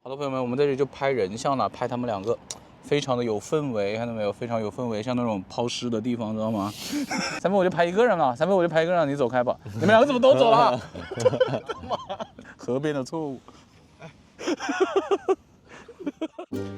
好的，朋友们，我们在这里就拍人像了，拍他们两个。非常的有氛围，看到没有？非常有氛围，像那种抛尸的地方，知道吗？3杯我就拍一个人了，3杯我就拍一个人了，你走开吧。你们两个怎么都走了？河边的错误。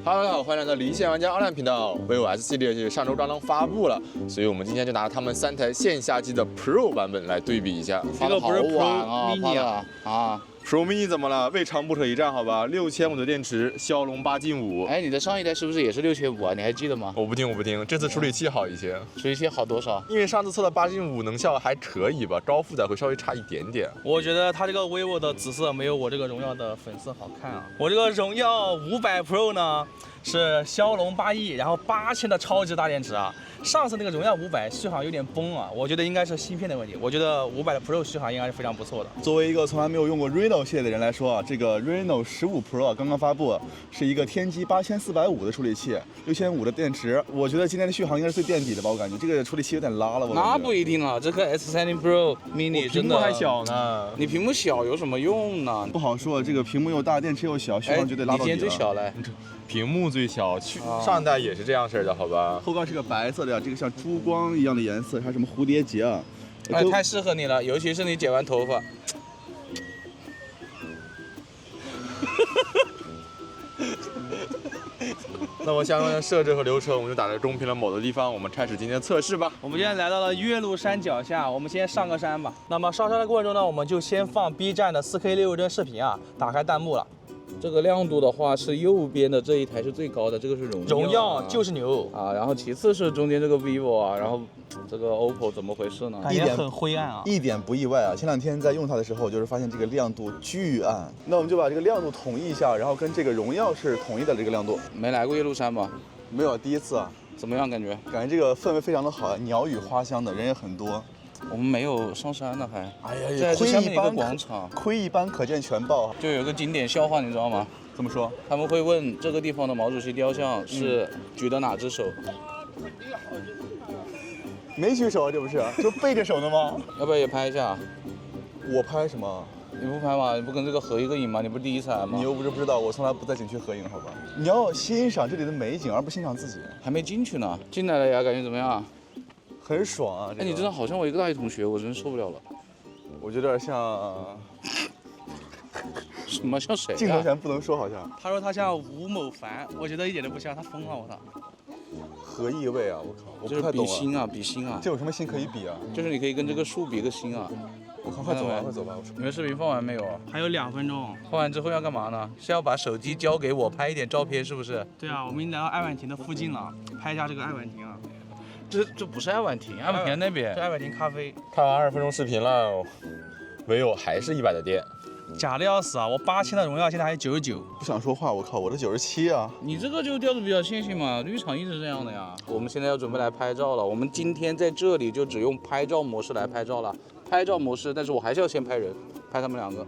Hello， 大家好，欢迎来到离线玩家 online 频道。vivo S 系列上周刚刚发布了，所以我们今天就拿他们3台线下机的 Pro 版本来对比一下。这个不是 Pro Mini 啊。Pro Mini 怎么了？未尝不可一战，好吧？6500的电池，骁龙8 Gen 5。哎，你的上一代是不是也是6500啊？你还记得吗？我不听，这次处理器好一些。处理器好多少？因为上次测的8 Gen 5能效还可以吧，高负载会稍微差一点点。我觉得它这个 vivo 的紫色没有我这个荣耀的粉色好看啊。我这个荣耀500 Pro 呢是骁龙8E，然后8000的超级大电池啊。上次那个荣耀500续航有点崩啊，我觉得应该是芯片的问题。我觉得500的 Pro 续航应该是非常不错的。作为一个从来没有用过 Reno 系列的人来说啊，这个 Reno 15 Pro 刚刚发布，是一个天玑8450的处理器，6500的电池。我觉得今天的续航应该是最垫底的吧，我感觉这个处理器有点拉了。那不一定啊，这个 S30 Pro Mini 真的屏幕还小呢。你屏幕小有什么用呢？不好说，这个屏幕又大，电池又小，续航绝对拉到底了。你今天最小嘞。屏幕最小，上一代也是这样式的，好吧？后杠是个白色的呀，这个像珠光一样的颜色，还有什么蝴蝶结啊？哎，太适合你了，尤其是你剪完头发。那么相关的设置和流程，我们就打在中屏的某个地方，我们开始今天的测试吧。我们现在来到了岳麓山脚下，我们先上个山吧。那么上山的过程中呢，我们就先放 B 站的4K 60帧视频啊，打开弹幕了。这个亮度的话是右边的这一台是最高的，这个是荣耀就是牛啊，然后其次是中间这个 vivo 啊，然后这个 OPPO 怎么回事呢？感觉很灰暗啊，一点不意外啊。前2天在用它的时候，就是发现这个亮度巨暗。那我们就把这个亮度统一一下，然后跟这个荣耀是统一的这个亮度。没来过岳麓山吧？没有，第一次啊。怎么样感觉？感觉这个氛围非常的好，鸟语花香的，人也很多。我们没有上山呢还。哎呀，这下面一个广场，窥一斑可见全豹。就有个经典笑话，你知道吗？怎么说？他们会问这个地方的毛主席雕像是举的哪只手？没举手啊，这不是就背着手的吗？要不要也拍一下？我拍什么？你不拍吗？你不跟这个合一个影吗？你不是第一次来吗？你又不是不知道，我从来不在景区合影，好吧？你要欣赏这里的美景，而不欣赏自己。还没进去呢，进来了呀，感觉怎么样？很爽啊！哎，你真的好像我一个大学同学，我真受不了了。我觉得有点像。什么像谁？镜头前不能说，好像。他说他像吴某凡，我觉得一点都不像，他疯了，我操！何意味啊！我靠，我就是比心啊，比心啊。这有什么心可以比啊？就是你可以跟这个树比个心啊。我靠，快走吧，快走吧！你们视频放完没有啊？还有2分钟。放完之后要干嘛呢？是要把手机交给我拍一点照片，是不是？对啊，我们已经来到爱晚亭的附近了，拍一下这个爱晚亭啊。这不是爱晚亭，爱晚亭那边。是爱晚亭咖啡。看完20分钟视频了，vivo还是100的电。假的要死啊！我8000的荣耀现在还99。不想说话，我靠，我这97啊！你这个就调度比较线性嘛，绿厂一直这样的呀。我们现在要准备来拍照了，我们今天在这里就只用拍照模式来拍照了。拍照模式，但是我还是要先拍人，拍他们两个。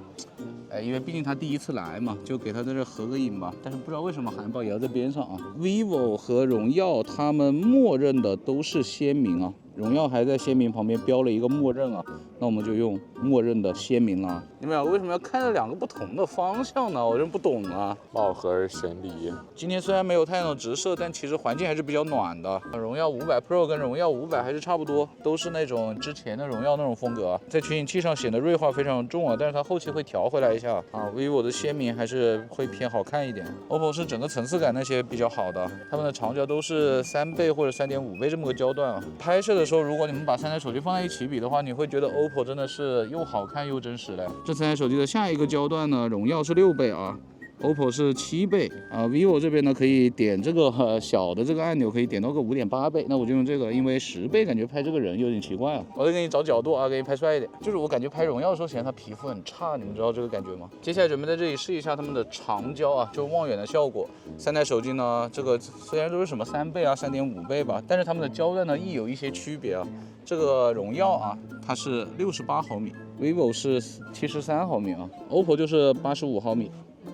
哎，因为毕竟他第一次来嘛，就给他在这合个影吧。但是不知道为什么海报也要在边上啊。vivo 和荣耀他们默认的都是鲜明啊。荣耀还在鲜明旁边标了一个默认啊，那我们就用默认的鲜明啦。你们两个为什么要看着2个不同的方向呢？我真不懂啊。貌合神离。今天虽然没有太阳的直射，但其实环境还是比较暖的。荣耀500 Pro 跟荣耀500还是差不多，都是那种之前的荣耀那种风格啊，在取景器上显得锐化非常重啊，但是它后期会调回来一下啊。vivo 的鲜明还是会偏好看一点。OPPO 是整个层次感那些比较好的，他们的长焦都是3倍或者3.5倍这么个焦段啊。拍摄的时候，如果你们把3台手机放在一起比的话，你会觉得 OPPO 真的是又好看又真实嘞。这3台手机的下一个焦段呢，荣耀是6倍啊。OPPO 是7倍啊 ，vivo 这边呢可以点这个小的这个按钮，可以点到个5.8倍，那我就用这个，因为10倍感觉拍这个人有点奇怪啊。我再给你找角度啊，给你拍帅一点。就是我感觉拍荣耀的时候显得他皮肤很差，你们知道这个感觉吗？接下来准备在这里试一下他们的长焦啊，就望远的效果。3台手机呢，这个虽然都是什么3倍啊、3.5倍吧，但是它们的焦段呢亦有一些区别啊。这个荣耀啊，它是68毫米 ，vivo 是73毫米啊 ，OPPO 就是85毫米。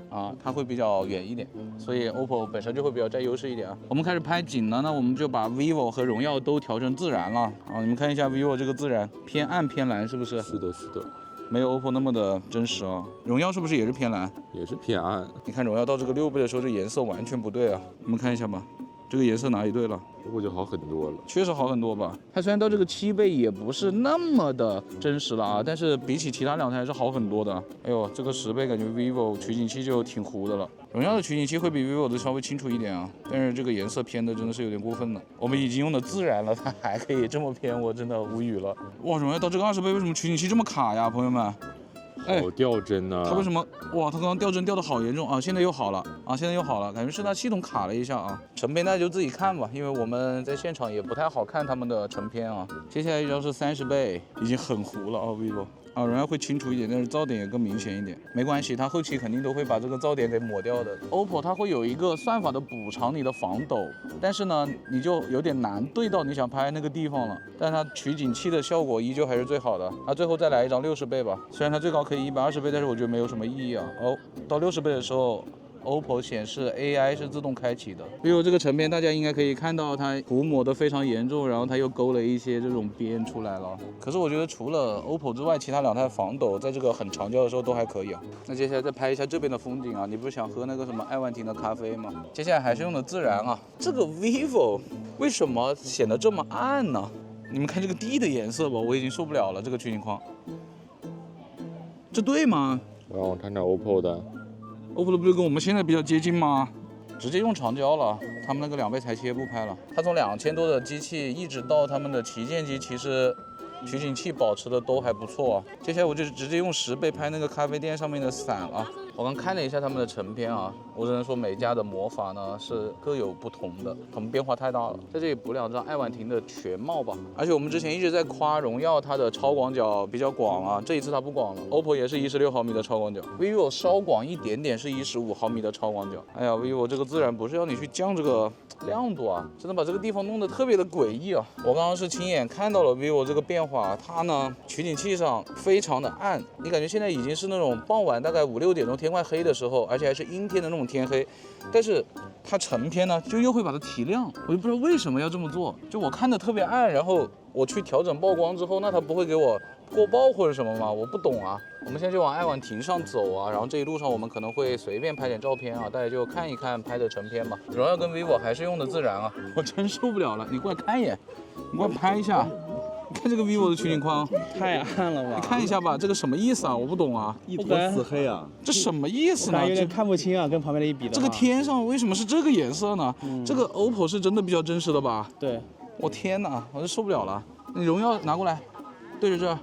啊，它会比较远一点，所以 OPPO 本身就会比较占优势一点啊。我们开始拍景了，那我们就把 vivo 和荣耀都调成自然了啊。你们看一下 vivo 这个自然偏暗偏蓝，是不是？是的，是的。没有 OPPO 那么的真实啊。荣耀是不是也是偏蓝？也是偏暗，你看荣耀到这个6倍的时候，这颜色完全不对啊。我们看一下吧，这个颜色哪里对了？我就好很多了。确实好很多吧。它虽然到这个7倍也不是那么的真实了啊，但是比起其他2台还是好很多的。哎呦，这个10倍感觉 vivo 取景器就挺糊的了。荣耀的取景器会比 vivo 的稍微清楚一点啊，但是这个颜色偏的真的是有点过分了。我们已经用的自然了，它还可以这么偏，我真的无语了。哇，荣耀到这个20倍为什么取景器这么卡呀，朋友们？哎好掉帧啊！它为什么？哇，它刚刚掉帧掉的好严重啊！现在又好了啊！现在又好了，感觉是它系统卡了一下啊。成片大家就自己看吧，因为我们在现场也不太好看他们的成片啊。接下来一张是30倍，已经很糊了啊 ，vivo。啊，荣耀会清楚一点，但是噪点也更明显一点。没关系，它后期肯定都会把这个噪点给抹掉的。OPPO 它会有一个算法的补偿你的防抖，但是呢，你就有点难对到你想拍那个地方了。但它取景器的效果依旧还是最好的。啊，最后再来一张60倍吧，虽然它最高可以120倍，但是我觉得没有什么意义啊。哦，到60倍的时候。OPPO 显示 AI 是自动开启的。vivo 这个成片大家应该可以看到，它涂抹的非常严重，然后它又勾了一些这种边出来了。可是我觉得除了 OPPO 之外，其他2台防抖在这个很长焦的时候都还可以啊。那接下来再拍一下这边的风景啊，你不是想喝那个什么爱万庭的咖啡吗？接下来还是用的自然啊。这个 vivo 为什么显得这么暗呢？你们看这个地的颜色吧，我已经受不了了。这个取景框，这对吗？然后我看看 OPPO 的。OPPO 的不就跟我们现在比较接近吗？直接用长焦了，他们那个2倍裁切不拍了。它从2000多的机器一直到他们的旗舰机，其实取景器保持的都还不错。接下来我就直接用10倍拍那个咖啡店上面的伞了。我刚看了一下他们的成片啊，我只能说每家的魔法呢是各有不同的，他们变化太大了。在这里补2张爱万庭的全貌吧。而且我们之前一直在夸荣耀它的超广角比较广啊，这一次它不广了。OPPO 也是16毫米的超广角 ，vivo 稍广一点点是15毫米的超广角。哎呀 ，vivo 这个自然不是要你去降这个亮度啊，真的把这个地方弄得特别的诡异啊。我刚刚是亲眼看到了 vivo 这个变化，它呢取景器上非常的暗，你感觉现在已经是那种傍晚大概5、6点钟天快黑的时候，而且还是阴天的那种天黑，但是它成片呢就又会把它提亮，我就不知道为什么要这么做。就我看的特别暗，然后我去调整曝光之后，那它不会给我过曝或者什么吗？我不懂啊。我们现在就往爱万庭上走啊，然后这一路上我们可能会随便拍点照片啊，大家就看一看拍的成片吧。荣耀跟 vivo 还是用的自然啊，我真受不了了，你过来看一眼，你过来拍一下。你看这个 vivo 的取景框，太暗了吧？你看一下吧，这个什么意思啊？我不懂啊，一坨死黑啊！这什么意思呢？有点看不清啊，跟旁边的一比的话。这个天上为什么是这个颜色呢？这个 OPPO 是真的比较真实的吧？对，我天哪，我就受不了了。你荣耀拿过来，对着这，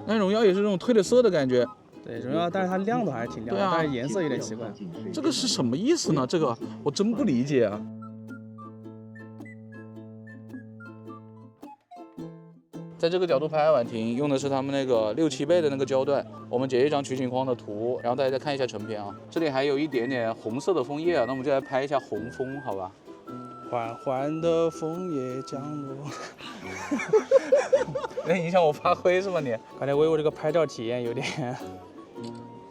那荣耀也是这种褪了色的感觉。对，荣耀，但是它亮度还是挺亮的，对啊但是颜色有点奇怪。这个是什么意思呢？这个我真不理解啊。在这个角度拍爱晚庭，用的是他们那个6、7倍的那个焦段。我们截一张取景框的图，然后大家再看一下成片啊。这里还有一点点红色的枫叶啊，那我们就来拍一下红枫，好吧？缓缓的枫叶降落。能影响我发挥是吧你？感觉vivo这个拍照体验有点……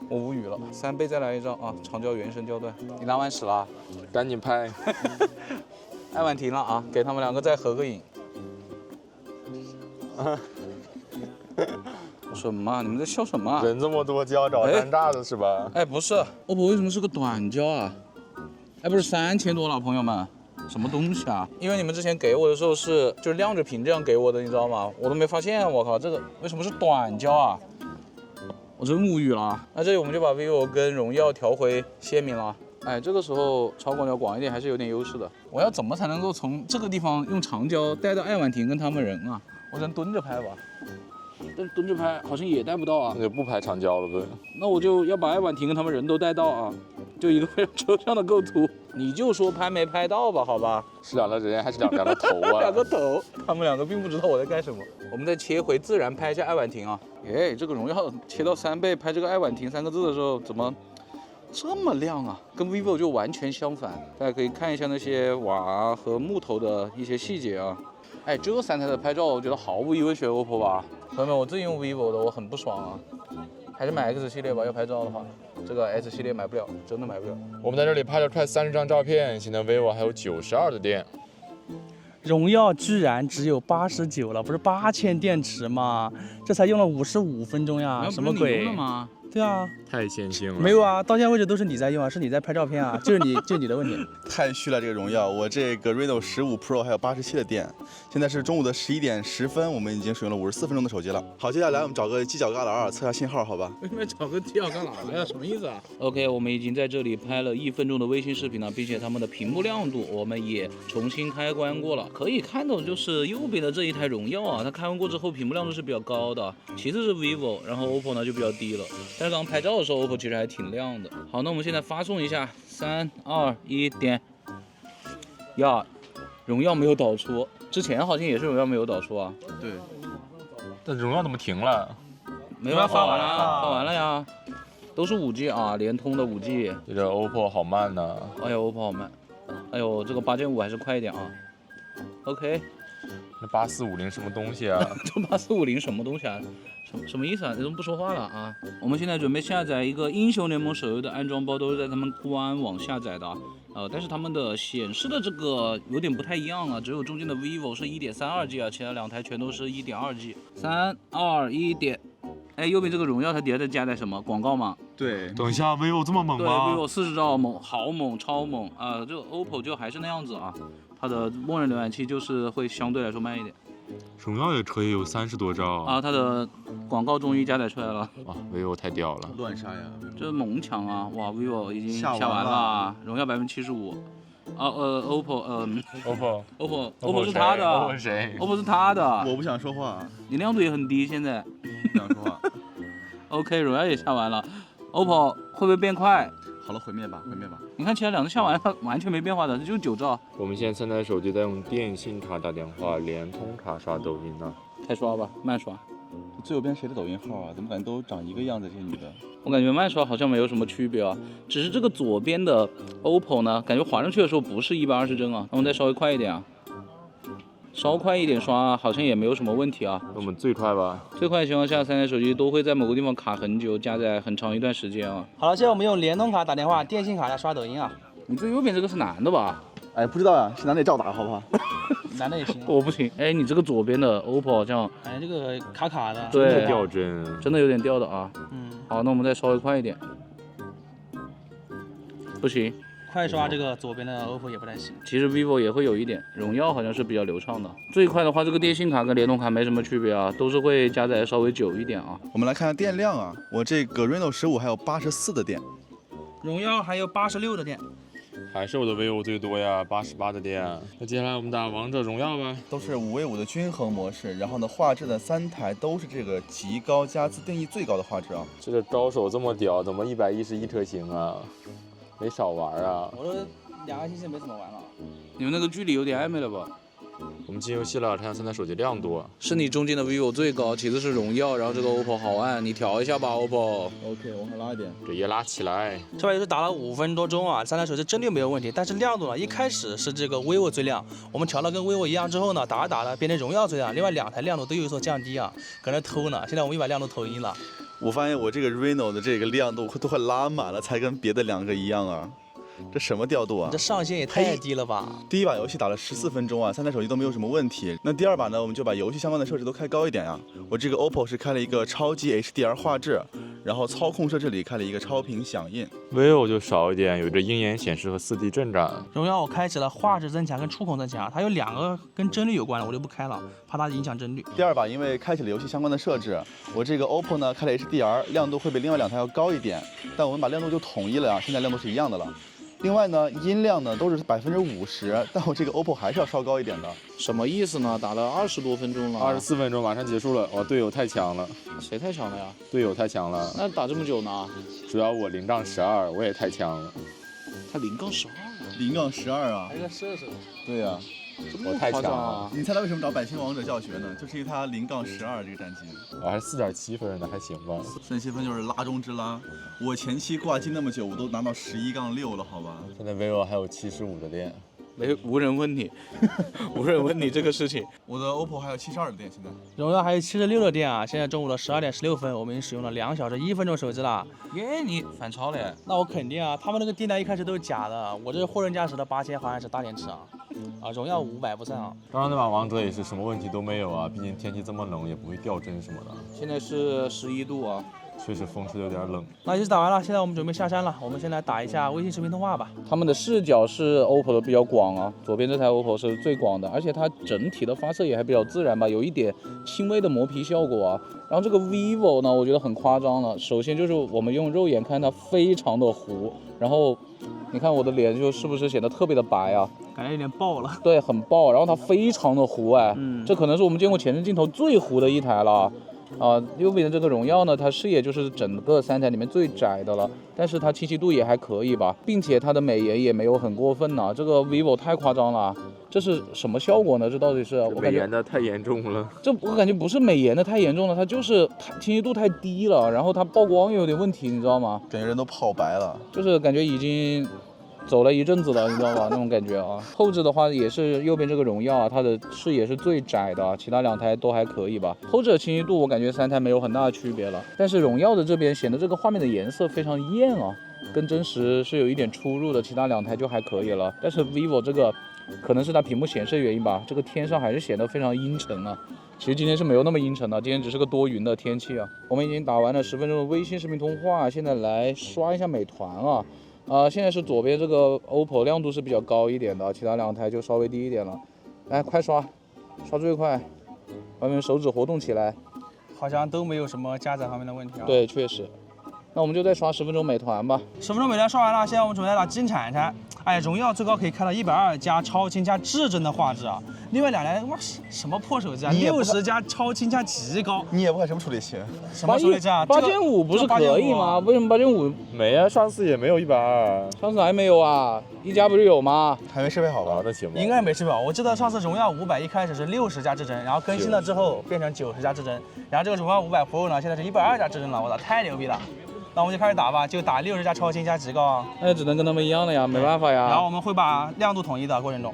我无语了。3倍再来一张啊，长焦原生焦段。你拿完屎了？赶紧拍。爱晚庭了啊，给他们2个再合个影。什么？你们在笑什么？人这么多焦找尴尬的是吧？哎，不是，OPPO 为什么是个短焦啊？哎，不是3000多了，朋友们，什么东西啊？因为你们之前给我的时候是就是亮着屏这样给我的，你知道吗？我都没发现，我靠，这个为什么是短焦啊？我真无语了。那这里我们就把 vivo 跟荣耀调回鲜明了。哎，这个时候超广角广一点还是有点优势的。我要怎么才能够从这个地方用长焦带到爱晚庭跟他们人啊？我只能蹲着拍吧，但蹲着拍好像也带不到啊。那就不拍长焦了呗。那我就要把爱晚庭跟他们人都带到啊，就一个非常抽象的构图。你就说拍没拍到吧，好吧？是2个人还是两个头啊？2个头，他们2个并不知道我在干什么。我们再切回自然拍一下爱晚庭啊。哎，这个荣耀切到3倍拍这个爱晚庭3个字的时候，怎么这么亮啊？跟 vivo 就完全相反。大家可以看一下那些瓦和木头的一些细节啊。哎，这3台的拍照，我觉得毫无疑问选 OPPO 吧。朋友们，我自己用 vivo 的，我很不爽啊。还是买 X 系列吧，要拍照的话，这个 S 系列买不了，真的买不了。我们在这里拍了快30张照片，现在 vivo 还有92的电。荣耀居然只有89了，不是8000电池吗？这才用了55分钟呀，什么鬼？吗？对啊，太先进了。没有啊，到现在为止都是你在用啊，是你在拍照片啊，就是你的问题。太虚了，这个荣耀，我这个 Reno 15 Pro 还有87的电，现在是中午的11点10分，我们已经使用了54分钟的手机了。好，接下来我们找个犄角旮旯测下信号，好吧？为什么找个犄角旮旯呀？什么意思啊？OK， 我们已经在这里拍了1分钟的微信视频了，并且他们的屏幕亮度我们也重新开关过了，可以看到就是右边的这一台荣耀啊，它开关过之后屏幕亮度是比较高的，其次是 vivo， 然后 OPPO 呢就比较低了。但是刚刚拍照的时候 OPPO 其实还挺亮的。好，那我们现在发送一下，3、2、1点。呀，荣耀没有导出，之前好像也是荣耀没有导出啊。对。但荣耀怎么停了？没办法完了，发完了呀，都是5G 啊，联通的5G。这个 OPPO 好慢呐。哎呦 ，OPPO 好慢。哎呦，这个8.5还是快一点啊。OK。那8450什么东西啊？这8450什么东西啊？什么意思啊？你怎么不说话了啊？我们现在准备下载一个英雄联盟手游的安装包，都是在他们官网下载的。但是他们的显示的这个有点不太一样啊，只有中间的 vivo 是1.32G 啊，其他2台全都是1.2G。3、2、1点。哎，右边这个荣耀它底下在加载什么广告吗？对。等一下 vivo 这么猛对吗？ ，vivo 40兆猛，好猛，超猛啊！这个 OPPO 就还是那样子啊，它的默认浏览器就是会相对来说慢一点。荣耀也可以有30多兆啊，它的广告终于加载出来了。哇 vivo 太屌了，乱杀呀！这猛抢啊！哇 ，vivo 已经下完了了，荣耀75%。OPPO， OPPO 是他的 ，OPPO 是谁 ，OPPO 是他的。我不想说话，你亮度也很低，现在。不想说话。OK， 荣耀也下完了，OPPO 会不会变快？好了，毁灭吧，毁灭吧。你看其他2个下完，它完全没变化的，这就是9兆。我们现在3台手机在用电信卡打电话，联通卡刷抖音呢。开刷吧，慢刷。最右边谁的抖音号啊？怎么感觉都长一个样子？这些女的。我感觉慢刷好像没有什么区别啊，只是这个左边的 OPPO 呢，感觉滑上去的时候不是120帧啊，那我们再稍微快一点啊，稍快一点刷好像也没有什么问题啊。那我们最快吧？最快的情况下，3台手机都会在某个地方卡很久，加载很长一段时间啊。好了，现在我们用联通卡打电话，电信卡来刷抖音啊。你最右边这个是男的吧？哎，不知道呀，是男的照打好不好？男的也行。我不行。哎，你这个左边的 OPPO 好像，哎，这个卡卡的。对，真的掉帧，真的有点掉的啊。好，那我们再稍微快一点。不行。快刷这个左边的 OPPO 也不太行。其实 vivo 也会有一点，荣耀好像是比较流畅的。最快的话，这个电信卡跟联通卡没什么区别啊，都是会加载稍微久一点啊。我们来看看电量啊，我这个 Reno 15还有84的电，荣耀还有86的电。还是我的 vivo 最多呀，88的电。那接下来我们打王者荣耀吧，都是5v5的均衡模式，然后呢，画质的3台都是这个极高加自定义最高的画质啊。这个高手这么屌，怎么111颗星啊？没少玩啊！我都2个星期没怎么玩了。你们那个距离有点暧昧了吧？我们进游戏了，看3台手机亮度。是你中间的 vivo 最高，其次是荣耀，然后这个 OPPO 好暗，你调一下吧 OPPO。OK， 往上拉一点。这也拉起来。这把游戏打了5分多钟啊，3台手机帧率没有问题，但是亮度呢，一开始是这个 vivo 最亮，我们调了跟 vivo 一样之后呢，打着打着变成荣耀最亮，另外2台亮度都有所降低啊，搁那偷呢。现在我们又把亮度投低了。我发现我这个 Reno 的这个亮度都快拉满了，才跟别的2个一样啊。这什么调度啊？这上限也太低了吧！第一把游戏打了14分钟啊，3台手机都没有什么问题。那第2把呢，我们就把游戏相关的设置都开高一点啊。我这个 OPPO 是开了一个超级 HDR 画质，然后操控设置里开了一个超频响应。vivo 就少一点，有着鹰眼显示和4D 震感。荣耀我开启了画质增强跟触控增强，它有2个跟帧率有关的，我就不开了，怕它影响帧率。第2把因为开启了游戏相关的设置，我这个 OPPO 呢开了 HDR， 亮度会比另外2台要高一点，但我们把亮度就统一了啊，现在亮度是一样的了。另外呢，音量呢都是50%，但我这个 OPPO 还是要稍高一点的。什么意思呢？打了20多分钟了，24分钟马上结束了。哇，队友太强了！谁太强了呀？队友太强了。那打这么久呢？主要我0-12，我也太强了。他0-12。0-12啊！还有个射手。对呀、我太强了。你猜他为什么找百星王者教学呢？就是因为他0-12这个战绩。我还是4.7分呢，还行吧。4.7分就是拉中之拉。我前期挂机那么久，我都拿到11-6了，好吧？现在 vivo 还有75的电。无人问你，无人问你这个事情。我的 OPPO 还有72的电，现在荣耀还有76的电啊，现在中午的12点16分，我们已经使用了2小时1分钟手机了。耶，你反超了耶！那我肯定啊，他们那个电量一开始都是假的，我这是货真价实的8000毫安时大电池啊。荣耀500不算啊。刚刚那把王者也是什么问题都没有啊，毕竟天气这么冷，也不会掉帧什么的。现在是11度啊。确实风吹的有点冷。那游戏打完了，现在我们准备下山了。我们先来打一下微信视频通话吧。他们的视角是 OPPO 的比较广啊，左边这台 OPPO 是最广的，而且它整体的发色也还比较自然吧，有一点轻微的磨皮效果啊。然后这个 vivo 呢，我觉得很夸张了。首先就是我们用肉眼看它非常的糊，然后你看我的脸就是不是显得特别的白啊？感觉有点爆了。对，很爆。然后它非常的糊哎，这可能是我们见过前置镜头最糊的一台了。右边的这个荣耀呢，它视野就是整个3台里面最窄的了，但是它清晰度也还可以吧，并且它的美颜也没有很过分呢。这个 vivo 太夸张了，这是什么效果呢？这到底是我感觉的太严重了。这我感觉不是美颜的太严重了，它就是清晰度太低了，然后它曝光又有点问题，你知道吗？感觉人都泡白了，就是感觉已经走了一阵子了，你知道吧？那种感觉啊。后置的话也是右边这个荣耀啊，它的视野是最窄的，其他2台都还可以吧。后置的清晰度我感觉3台没有很大的区别了，但是荣耀的这边显得这个画面的颜色非常艳啊，跟真实是有一点出入的，其他2台就还可以了。但是 vivo 这个可能是它屏幕显示的原因吧，这个天上还是显得非常阴沉啊。其实今天是没有那么阴沉的，今天只是个多云的天气啊。我们已经打完了10分钟的微信视频通话，现在来刷一下美团啊。现在是左边这个 OPPO 亮度是比较高一点的，其他2台就稍微低一点了。来，快刷，刷最快，把你们手指活动起来。好像都没有什么加载方面的问题啊。对，确实。那我们就再刷10分钟美团吧。10分钟美团刷完了，现在我们准备来打金铲铲。哎，荣耀最高可以开到120加超清加至臻的画质啊！另外2台哇什么破手机啊，60加超清加极高。你也不看什么处理器？什么处理器啊？8500不是可以吗？为什么8500没啊？上次也没有120，上次还没有啊？一加不是有吗？还没适配好吧？那行吧。应该没适配好。我记得上次荣耀500一开始是60加至臻，然后更新了之后变成90加至臻，然后这个荣耀500 Pro 呢现在是120加至臻了，我操，太牛逼了！那我们就开始打吧，就打60加超清加极高啊。那只能跟他们一样的呀，没办法呀。然后我们会把亮度统一的过程中。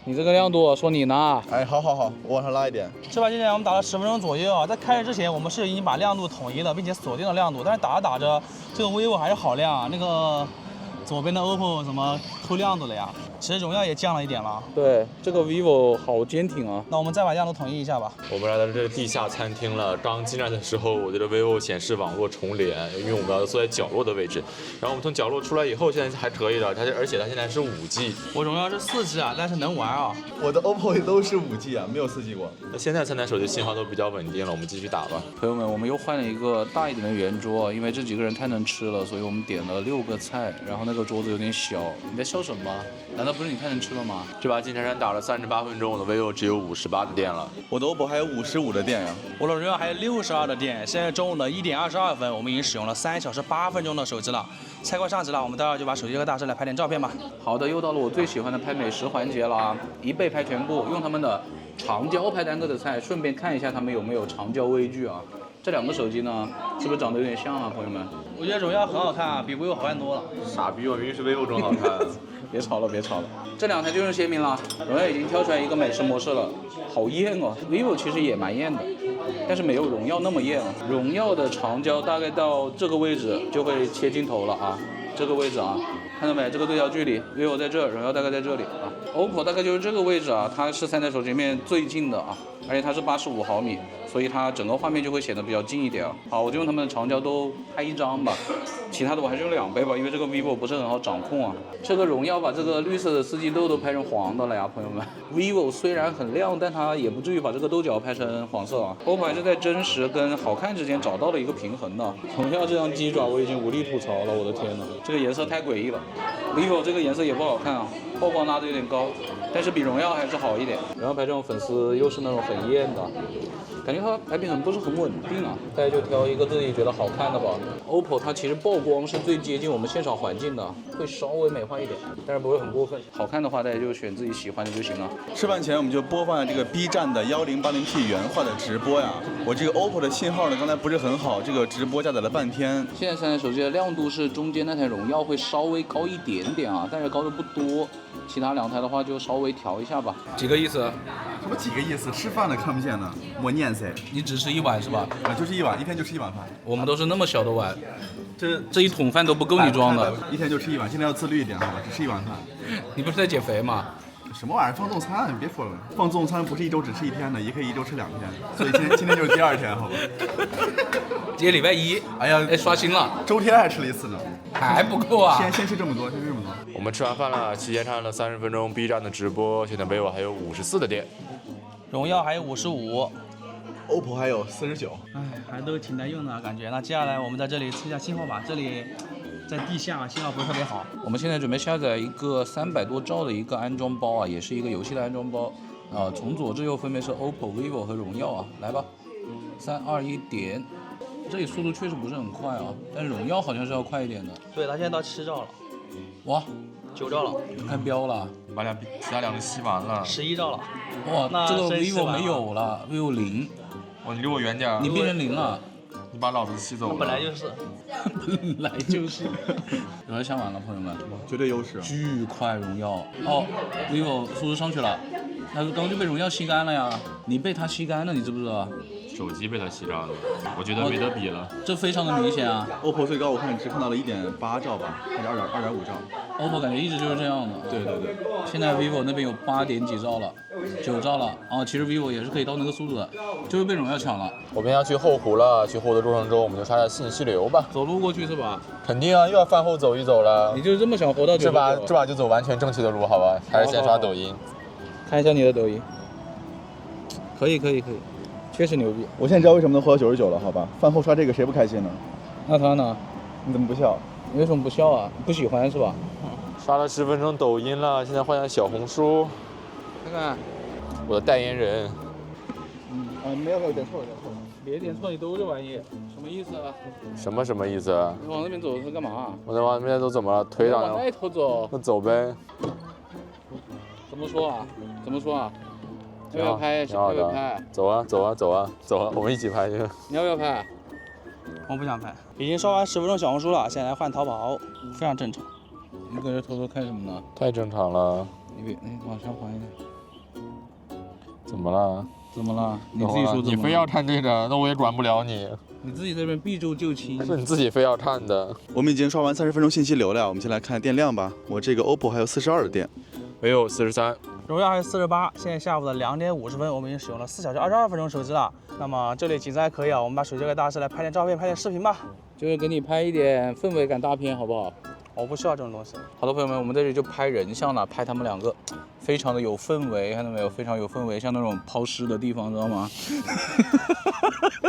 你这个亮度，说你呢？哎，好，我往上拉一点。这把金铲我们打了10分钟左右啊，在开始之前我们是已经把亮度统一了，并且锁定了亮度，但是打着打着，这个 vivo 还是好亮啊，那个左边的 OPPO 怎么偷亮度了呀？其实荣耀也降了一点了。对，这个 vivo 好坚挺啊。那我们再把亮度统一一下吧。我们来到这个地下餐厅了。刚进来的时候，我觉得 vivo 显示网络重连，因为我们要坐在角落的位置。然后我们从角落出来以后，现在还可以了。而且它现在是5G。我荣耀是4G 啊，但是能玩啊。我的 OPPO 都是5G 啊，没有4G 过。那现在3台手机信号都比较稳定了，我们继续打吧。朋友们，我们又换了一个大一点的圆桌，因为这几个人太能吃了，所以我们点了6个菜，然后那个桌子有点小。你在笑什么？难道不是你太能吃了吗？这把金铲铲打了38分钟，我的 vivo 只有58的电了。我的 OPPO 还有55的电呀。我的荣耀还有62的电。现在中午的1点22分，我们已经使用了3小时8分钟的手机了，菜快上齐了，我们待会儿就把手机和大师来拍点照片吧。好的，又到了我最喜欢的拍美食环节了啊！一倍拍全部，用他们的长焦拍单个的菜，顺便看一下他们有没有长焦微距啊。这2个手机呢，是不是长得有点像啊，朋友们？我觉得荣耀很好看啊，比 vivo 好看多了。傻逼，我明明是 vivo 更好看。别吵了，别吵了。这2台就用鲜明了，荣耀已经挑出来一个美食模式了，好艳哦。vivo 其实也蛮艳的，但是没有荣耀那么艳哦。荣耀的长焦大概到这个位置就会切镜头了啊，这个位置啊，看到没？这个对焦距离，vivo 在这，荣耀大概在这里啊。OPPO 大概就是这个位置啊，它是3台手机里面最近的啊，而且它是85毫米，所以它整个画面就会显得比较近一点啊。好，我就用他们的长焦都拍1张吧，其他的我还是用2倍吧，因为这个 vivo 不是很好掌控啊。这个荣耀把这个绿色的四季豆都拍成黄的了呀，朋友们。vivo 虽然很亮，但它也不至于把这个豆角拍成黄色啊。OPPO 还是在真实跟好看之间找到了一个平衡的。荣耀这张鸡爪我已经无力吐槽了，我的天呐，这个颜色太诡异了。vivo 这个颜色也不好看啊，曝光拉的有点高。但是比荣耀还是好一点。荣耀牌这种粉丝又是那种很艳的，感觉它牌品不是很稳定啊。大家就挑一个自己觉得好看的吧。OPPO 它其实曝光是最接近我们现场环境的，会稍微美化一点，但是不会很过分。好看的话，大家就选自己喜欢的就行了。吃饭前我们就播放了这个 B 站的1080P 原画的直播呀。我这个 OPPO 的信号呢，刚才不是很好，这个直播加载了半天。现在3台手机的亮度是中间那台荣耀会稍微高一点点啊，但是高的不多。其他2台的话就稍微调一下吧。几个意思？什么几个意思？吃饭了看不见呢？我念噻。你只吃1碗是吧？啊，就是1碗，一天就吃1碗饭。我们都是那么小的碗，这一桶饭都不够你装的。一天就吃1碗，尽量要自律一点好吧？只吃1碗饭。你不是在减肥吗？什么玩意儿？放纵餐？你别说了，放纵餐不是1周只吃1天的，也可以1周吃2天。所以今天就是第2天，好吧？今天礼拜1，哎呀，刷新了，周天还吃了1次呢，还不够啊！先吃这么多，先吃这么多。我们吃完饭了，期间看了30分钟 B 站的直播，现在 vivo 还有54的店，荣耀还有55，OPPO 还有49。哎，还都挺耐用的感觉。那接下来我们在这里测一下信号吧，这里在地下，信号不是特别好。我们现在准备下载一个300多兆的一个安装包啊，也是一个游戏的安装包啊。从左至右分别是 OPPO、vivo 和荣耀啊，来吧，3、2、1点。这里速度确实不是很快啊，但是荣耀好像是要快一点的。对，它现在到7兆了。哇，9兆了，看标了，把其他2个吸完了。11兆了。哇，这个 vivo 没有了 ，vivo 0。哇，你离我远点。你变成0了。你把老子吸走了。本来就是。本来就是。有人想完了，朋友们，绝对优势。巨快荣耀哦 ，vivo 速度上去了，那刚刚就被荣耀吸干了呀，你被它吸干了，你知不知道？手机被它吸干了，我觉得没得比了。这非常的明显啊。OPPO 最高我看只看到了1.8兆吧，还是2.5兆。OPPO 感觉一直就是这样的。对对对。现在 vivo 那边有8点几兆了，9兆了啊。其实 vivo 也是可以到那个速度的，就是被荣耀抢了。我们要去后湖了，去后湖的路程中我们就刷下信息流吧。走路过去是吧？肯定啊，又要饭后走一走了。你就这么想活到这把就走完全正确的路，好吧？还是先刷抖音。看一下你的抖音。可以。确实牛逼，我现在知道为什么能活到99了，好吧？饭后刷这个谁不开心呢？那他呢？你怎么不笑？你为什么不笑啊？不喜欢是吧？刷了10分钟抖音了，现在换下小红书。看看，我的代言人。没有点错了。别点错，你都这玩意，什么意思啊？什么意思啊？你往那边走是干嘛？我在往那边走怎么了？腿长。往那头走。那走呗。怎么说啊？要不要拍？要不要拍？走啊，我们一起拍去。你要不要拍？我不想拍。已经刷完10分钟小红书了，现在来换淘宝，非常正常。你搁这偷偷看什么呢？太正常了。你往上滑一点。怎么了？你自己说怎么了？你非要看这个，那我也管不了你。你自己这边避重就轻。是你自己非要看的。我们已经刷完30分钟信息流了，我们先来看电量吧。我这个 OPPO 还有42的电，vivo 43。荣耀还有48，现在下午的2点50分，我们已经使用了4小时22分钟手机了。那么这里景色还可以啊，我们把手机给大师来拍点照片，拍点视频吧。就是给你拍一点氛围感大片，好不好？我不需要这种东西。好的，朋友们，我们这里就拍人像了，拍他们2个，非常的有氛围，看到没有？非常有氛围，像那种抛尸的地方，知道吗？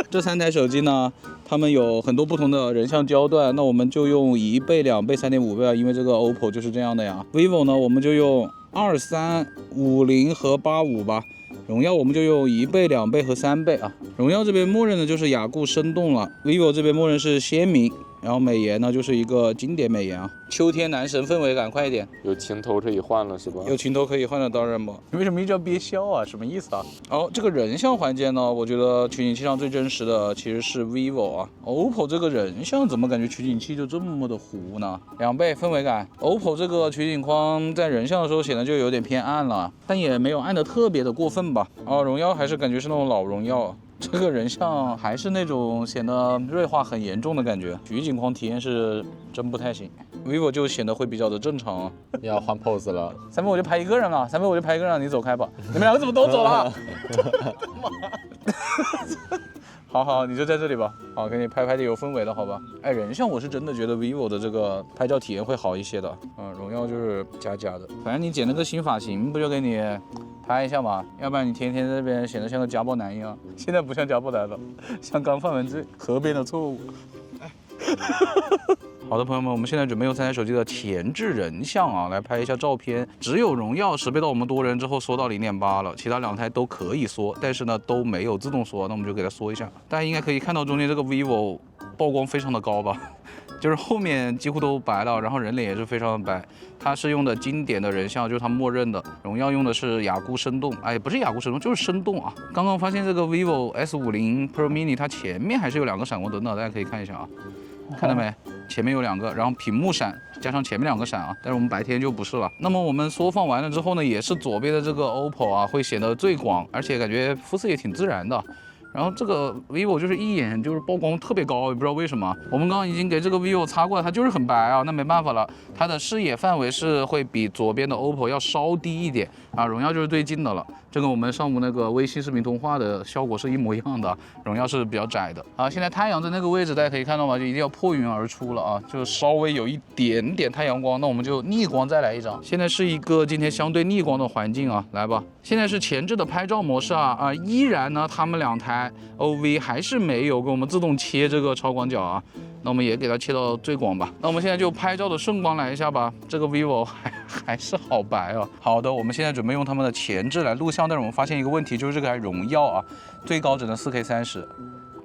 这3台手机呢，它们有很多不同的人像焦段，那我们就用1倍、2倍、3.5倍啊，因为这个 OPPO 就是这样的呀。vivo 呢，我们就用23、50和85吧。荣耀我们就用1倍、2倍和3倍啊。荣耀这边默认的就是雅固生动了 ，vivo 这边默认是鲜明。然后美颜呢，就是一个经典美颜啊，秋天男神氛围感，快一点。有情头可以换了是吧？有情头可以换了，当然不。你为什么一直要憋笑啊？什么意思啊？哦，这个人像环节呢，我觉得取景器上最真实的其实是 vivo 啊。OPPO 这个人像怎么感觉取景器就这么的糊呢？2倍氛围感。OPPO 这个取景框在人像的时候显得就有点偏暗了，但也没有暗的特别的过分吧。荣耀还是感觉是那种老荣耀。这个人像还是那种显得锐化很严重的感觉，取景框体验是真不太行。vivo 就显得会比较的正常。要换 pose 了，3倍我就拍一个人了，3倍我就拍一个人，你走开吧。你们2个怎么都走了？好，你就在这里吧。好，给你拍点有氛围的，好吧？哎，人像我是真的觉得 vivo 的这个拍照体验会好一些的。荣耀就是假的。反正你剪了个新发型，不就给你拍一下嘛？要不然你天天在这边显得像个家暴男一样。现在不像家暴男了，像刚犯完罪，河边的错误。好的，朋友们，我们现在准备用3台手机的前置人像啊，来拍一下照片。只有荣耀识别到我们多人之后缩到0.8了，其他2台都可以缩，但是呢都没有自动缩，那我们就给它缩一下。大家应该可以看到中间这个 vivo 曝光非常的高吧，就是后面几乎都白了，然后人脸也是非常的白。它是用的经典的人像，就是它默认的。荣耀用的是雅固生动，哎，不是雅固生动，就是生动啊。刚刚发现这个 vivo S50 Pro Mini 它前面还是有2个闪光灯的，大家可以看一下啊。看到没？前面有2个，然后屏幕闪加上前面2个闪啊，但是我们白天就不是了。那么我们缩放完了之后呢，也是左边的这个 OPPO 啊，会显得最广，而且感觉肤色也挺自然的。然后这个 vivo 就是一眼就是曝光特别高，也不知道为什么。我们刚刚已经给这个 vivo 擦过了，它就是很白啊，那没办法了，它的视野范围是会比左边的 OPPO 要稍低一点啊。荣耀就是最近的了，这跟我们上午那个微信视频通话的效果是一模一样的。荣耀是比较窄的啊。现在太阳在那个位置，大家可以看到吗？就一定要破云而出了啊，就稍微有一点点太阳光，那我们就逆光再来一张。现在是一个今天相对逆光的环境啊，来吧。现在是前置的拍照模式啊，依然呢，他们2台 OV 还是没有给我们自动切这个超广角啊，那我们也给它切到最广吧。那我们现在就拍照的顺光来一下吧，这个 vivo 还是好白啊。好的，我们现在准备用他们的前置来录像，但是我们发现一个问题，就是这台荣耀啊，最高只能4K 30。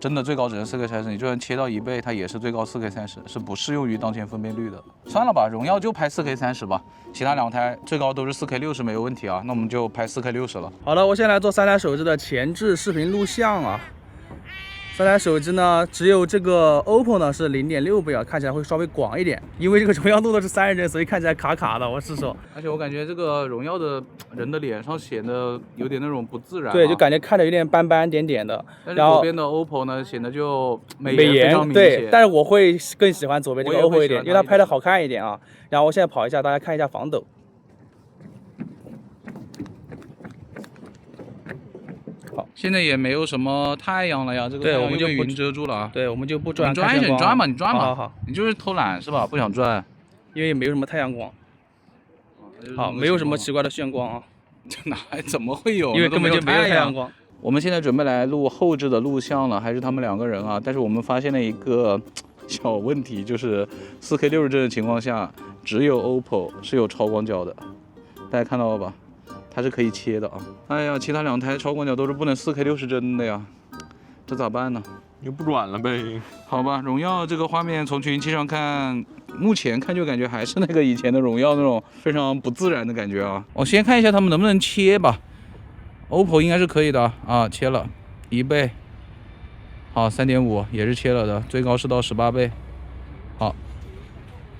真的最高只能4K 30，你就算切到1倍，它也是最高4K 30，是不适用于当前分辨率的。算了吧，荣耀就拍4K 30吧，其他2台最高都是4K 60没有问题啊，那我们就拍4K 60了。好了，我现在来做3台手机的前置视频录像啊。3台手机呢，只有这个 OPPO 呢是0.6倍啊，看起来会稍微广一点，因为这个荣耀录的是3人，所以看起来卡卡的。我是说，而且我感觉这个荣耀的人的脸上显得有点那种不自然、啊，对，就感觉看着有点斑斑点点的。但是左边的 OPPO 呢，显得就美颜非常明显。对，但是我会更喜欢左边这个 OPPO 一点，因为它拍的好看一点啊。然后我现在跑一下，大家看一下防抖。现在也没有什么太阳了呀，这个太阳被云遮住了啊。对，我们就不转。你转一下，你转吧，你转吧。好好，你就是偷懒是吧？不想转。因为也没有什么太阳光。好，没有什么奇怪的眩光啊。这哪怎么会有？因为根本就没有太阳光。我们现在准备来录后置的录像了，还是他们2个人啊？但是我们发现了一个小问题，就是4K 60帧的情况下，只有 OPPO 是有超广角的，大家看到了吧？它是可以切的啊！哎呀，其他2台超广角都是不能4K 60帧的呀，这咋办呢？又不转了呗？好吧，荣耀这个画面从取景器上看，目前看就感觉还是那个以前的荣耀那种非常不自然的感觉啊。我先看一下他们能不能切吧。OPPO 应该是可以的啊，切了1倍，好3.5也是切了的，最高是到18倍，好，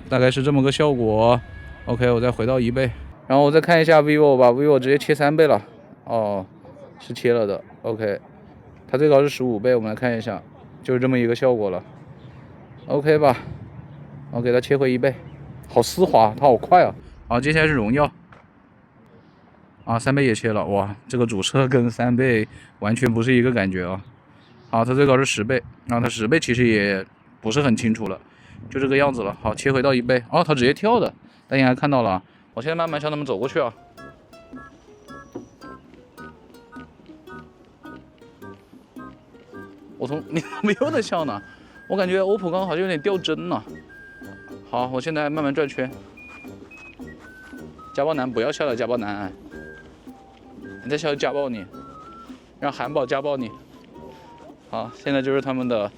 大概是这么个效果。OK， 我再回到1倍。然后我再看一下 vivo 吧 ，vivo 直接切3倍了，哦，是切了的 ，OK， 它最高是15倍，我们来看一下，就是这么一个效果了 ，OK 吧，我给它切回1倍，好丝滑，它好快啊，好，接下来是荣耀，啊，3倍也切了，哇，这个主摄跟3倍完全不是一个感觉啊，好，它最高是10倍，然后它10倍其实也不是很清楚了，就这个样子了，好，切回到1倍，哦，它直接跳的，大家还看到了。我现在慢慢向他们走过去啊。你怎么又在笑呢？我感觉 OPPO 刚刚好像有点掉帧了。好，我现在慢慢转圈。家暴男不要笑了，家暴男，你再笑家暴你，让韩宝家暴你。好，现在就是他们的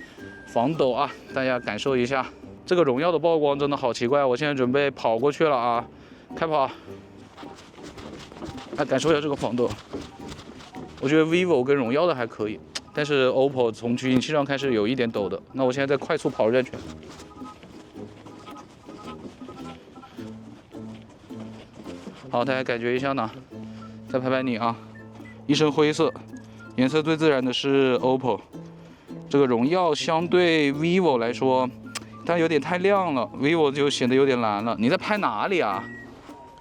防抖啊，大家感受一下。这个荣耀的曝光真的好奇怪，我现在准备跑过去了啊。开跑，来感受一下这个防抖。我觉得 vivo 跟荣耀的还可以，但是 OPPO 从取景器上看是有一点抖的。那我现在在快速跑转圈。好，大家感觉一下呢，再拍拍你啊，一身灰色，颜色最自然的是 OPPO。这个荣耀相对 vivo 来说，它有点太亮了 ，vivo 就显得有点蓝了。你在拍哪里啊？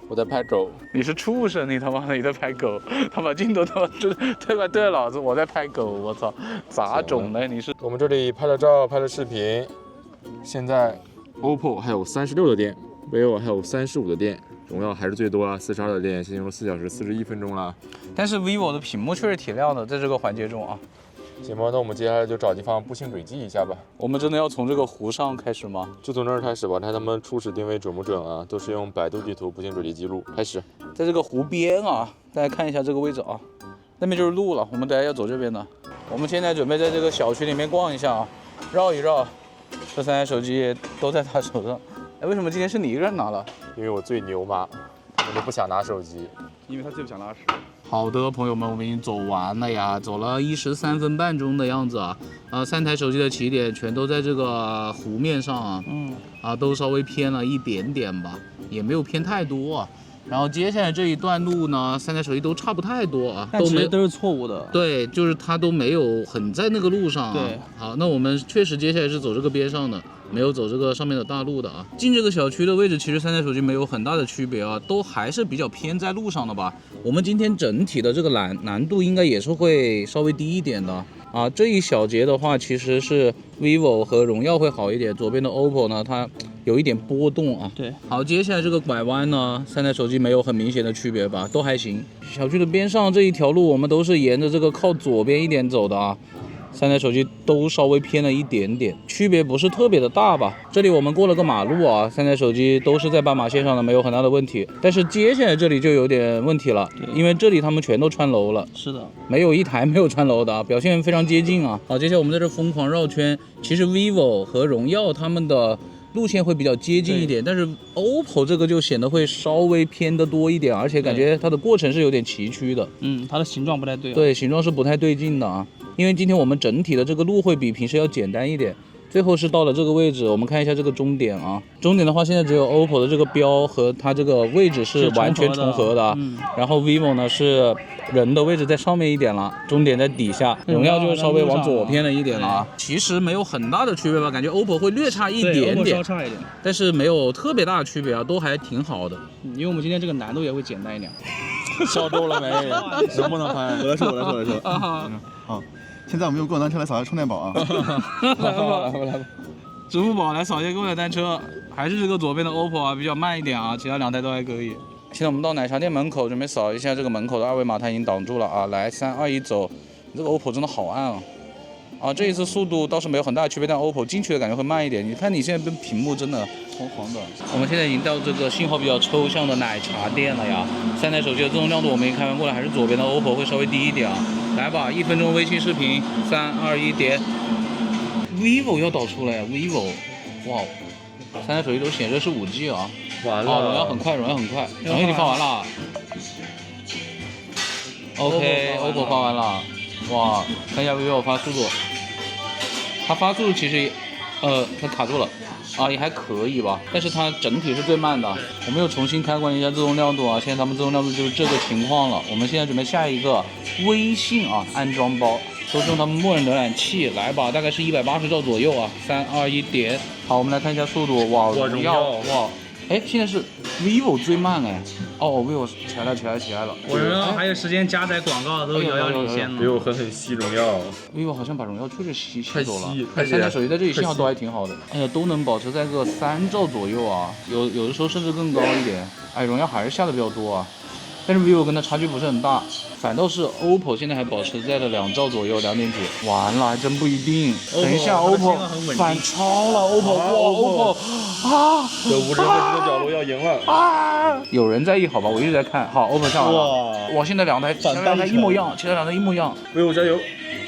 我在拍狗，你是畜生，你他妈的你在拍狗，他把镜头他妈对吧对着老子，我在拍狗，我操，杂种的你是。我们这里拍了照，拍了视频，现在 OPPO 还有36的电 ，vivo 还有35的电，荣耀还是最多啊，42的电，现在用了4小时41分钟了。但是 vivo 的屏幕确实挺亮的，在这个环节中啊。行吧，那我们接下来就找地方步行轨迹一下吧。我们真的要从这个湖上开始吗？就从这儿开始吧，看他们初始定位准不准啊？都是用百度地图步行轨迹记录。开始，在这个湖边啊，大家看一下这个位置啊，那边就是路了，我们等下要走这边的。我们现在准备在这个小区里面逛一下啊，绕一绕。这3台手机都在他手上。哎，为什么今天是你一个人拿了？因为我最牛嘛，我就不想拿手机。因为他最不想拉屎。好的，朋友们，我们已经走完了呀，走了13分半钟的样子啊。3台手机的起点全都在这个湖面上啊，都稍微偏了一点点吧，也没有偏太多啊。然后接下来这一段路呢，3台手机都差不太多啊，都是错误的。对，就是它都没有很在那个路上啊。对，好，那我们确实接下来是走这个边上的，没有走这个上面的大路的啊。进这个小区的位置，其实3台手机没有很大的区别啊，都还是比较偏在路上的吧。我们今天整体的这个难度应该也是会稍微低一点的啊。这一小节的话，其实是 vivo 和荣耀会好一点，左边的 OPPO 呢，它有一点波动啊。对，好，接下来这个拐弯呢，3台手机没有很明显的区别吧，都还行。小区的边上这一条路，我们都是沿着这个靠左边一点走的啊。3台手机都稍微偏了一点点，区别不是特别的大吧。这里我们过了个马路啊，3台手机都是在斑马线上的，没有很大的问题。但是接下来这里就有点问题了，因为这里他们全都穿楼了。是的，没有一台没有穿楼的啊，表现非常接近啊。好，接下来我们在这疯狂绕圈。其实 vivo 和荣耀他们的路线会比较接近一点，但是 OPPO 这个就显得会稍微偏得多一点，而且感觉它的过程是有点崎岖的。它的形状不太对。对，形状是不太对劲的啊。因为今天我们整体的这个路会比平时要简单一点。最后是到了这个位置，我们看一下这个终点啊。终点的话，现在只有 OPPO 的这个标和它这个位置是完全重合的，然后 vivo 呢是人的位置在上面一点了，终点在底下，荣耀就稍微往左偏了一点了啊。其实没有很大的区别吧，感觉 OPPO 会略差一点点，稍差一点，但是没有特别大的区别啊，都还挺好的。因为我们今天这个难度也会简单一点。笑够了没？能不能拍？我来说。好。现在我们用共享单车来扫下充电宝啊！来吧，支付宝来扫一下共享单车，还是这个左边的 OPPO 啊，比较慢一点啊，其他2台都还可以。现在我们到奶茶店门口，准备扫一下这个门口的2维码，它已经挡住了啊！来，3、2、1，走！这个 OPPO 真的好暗啊！啊，这一次速度倒是没有很大的区别，但 OPPO 进去的感觉会慢一点。你看你现在跟屏幕真的黄黄的。我们现在已经到这个信号比较抽象的奶茶店了呀。3台手机的自动亮度我们已经开完过了，还是左边的 OPPO 会稍微低一点啊。来吧，1分钟微信视频，3、2、1，点。vivo 要导出了呀 ，vivo， 哇，3台手机都显示是5G 啊。完了。荣耀很快，荣耀已经发完了。OK，OPPO 发完了。哇，看一下 vivo 发速度，它发速度其实，它卡住了，啊也还可以吧，但是它整体是最慢的。我们又重新开关一下自动亮度啊，现在咱们自动亮度就是这个情况了。我们现在准备下一个微信啊安装包，都是用他们默认浏览器，来吧，大概是180兆左右啊。3、2、1，点。好，我们来看一下速度，哇，荣耀，哇。哎，现在是 vivo 最慢哎，哦 ，vivo 起来了。我荣耀还有时间加载广告都遥遥领先呢。vivo 狠吸荣耀 vivo 好像把荣耀确实吸走了。太3台手机在这里信号都还挺好的，哎呀，都能保持在个3兆左右啊，有的时候甚至更高一点。哎，荣耀还是下的比较多啊，但是 vivo 跟它差距不是很大，反倒是 OPPO 现在还保持在了2兆左右，2点几。完了，还真不一定。等一下 ，OPPO 反超了 ，OPPO， 哇 ，OPPO 啊！这无人问津的角落要赢了啊！有人在意好吧？我一直在看。好 ，OPPO 下完了。哇，现在其他2台一模一样，vivo 加油！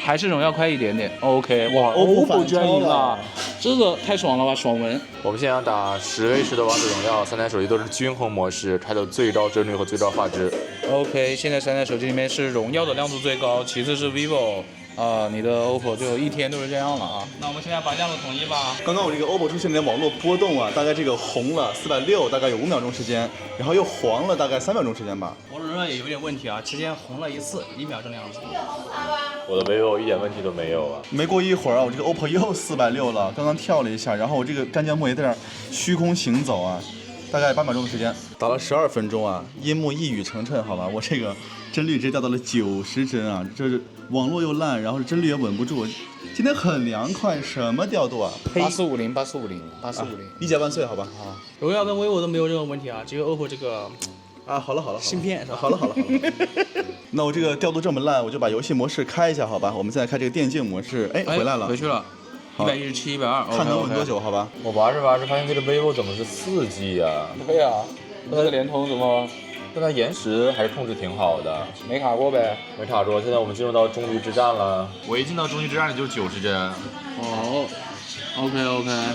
还是荣耀快一点点。OK， 哇 ，OPPO 居然赢了，这个太爽了吧，爽文！我们现在打10v10的王者荣耀，3台手机都是均衡模式，开的最高帧率和最高画质。OK， 现在3台手机里面是荣耀的亮度最高，其次是 vivo。你的 OPPO 就一天都是这样了啊。那我们现在把亮度统一吧。刚刚我这个 OPPO 出现的网络波动啊，大概这个红了460，大概有5秒钟时间，然后又黄了大概3秒钟时间吧。我荣耀也有点问题啊，之前红了一次，1秒钟的样子。我的 vivo 一点问题都没有啊。没过一会儿啊，我这个 OPPO 又460了，刚刚跳了一下，然后我这个干将木也在那儿虚空行走啊，大概8秒钟的时间，打了12分钟啊，樱木一语成谶，好吧，我这个帧率直接掉到了90帧啊，这是网络又烂，然后帧率也稳不住。今天很凉快，什么调度啊？8450，8450，8450，理解万岁，好吧？荣耀跟 vivo 都没有任何问题啊，只有 OPPO 这个啊，好了，芯片是吧？好了。那我这个调度这么烂，我就把游戏模式开一下，好吧？我们现在开这个电竞模式，哎，回来了，回去了。117、120，看能稳多久？好吧？我玩着发现这个 vivo 怎么是4G 呀？对啊，那个联通怎么但它延时还是控制挺好的，没卡过呗？没卡住。现在我们进入到终局之战了，我一进到终局之战里就90帧。哦。OK，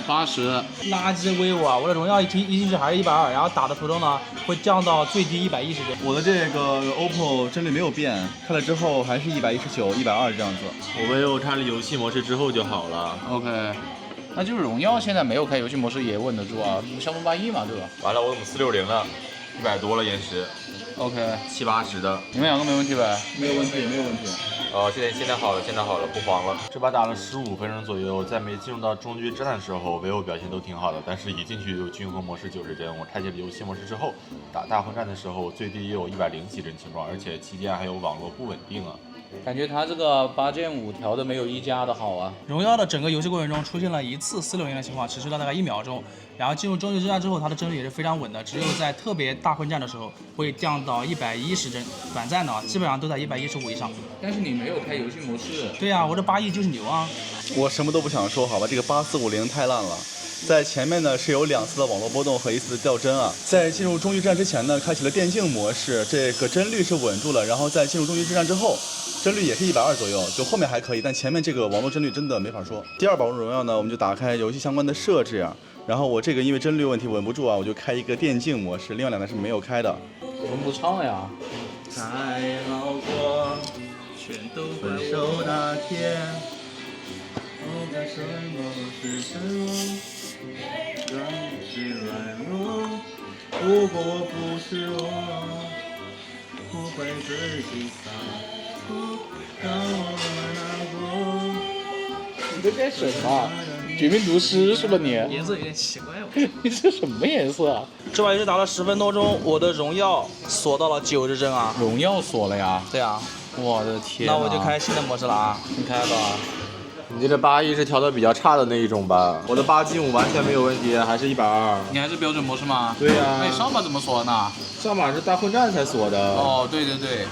80。垃圾 vivo 啊！我的荣耀一进去还是120，然后打的途中呢会降到最低110帧。我的这个 OPPO 帧率没有变，开了之后还是119、120这样子。我vivo开了游戏模式之后就好了。 OK， 那就是荣耀现在没有开游戏模式也稳得住啊，骁龙81嘛，对吧？完了，我怎么460呢？100多了延时。OK， 70、80的。你们两个没问题呗？没有问题。现在好了，不慌了。这把打了15分钟左右，在没进入到终局之战的时候，vivo 表现都挺好的，但是一进去就均衡模式90帧。我开启了游戏模式之后，打大混战的时候，最低也有100几帧情况，而且期间还有网络不稳定啊。感觉它这个8键5调的没有1加的好啊。荣耀的整个游戏过程中出现了一次460的情况，持续了大概1秒钟，然后进入终局之战之后，它的帧率也是非常稳的，只有在特别大混战的时候会降到110帧，短暂的基本上都在115以上。但是你没有开游戏模式。对啊，我这8亿就是牛啊！我什么都不想说，好吧，这个8450太烂了。在前面呢是有2次的网络波动和1次的掉帧啊。在进入终局之战之前呢，开启了电竞模式，这个帧率是稳住了。然后在进入终局之战之后，帧率也是120左右，就后面还可以，但前面这个网络帧率真的没法说。第二把荣耀呢，我们就打开游戏相关的设置啊。然后我这个因为帧率问题稳不住啊，我就开一个电竞模式，另外2个是没有开的。我们不唱了呀。太好过，全都分手那天，不该什么是真我。让你是软弱，如果不是我会自己洒脱，让我难过。你这干什么？绝命毒师是吧你？颜色有点奇怪哦。你这什么颜色啊？这把游戏打了10分多钟，我的荣耀锁到了90帧啊。荣耀锁了呀？对啊。我的天。那我就开新的模式了啊。你开吧。你这8亿是调的比较差的那一种吧？我的8G5完全没有问题，还是120。你还是标准模式吗？对呀。那你上把怎么锁呢？上把是大混战才锁的。哦，对。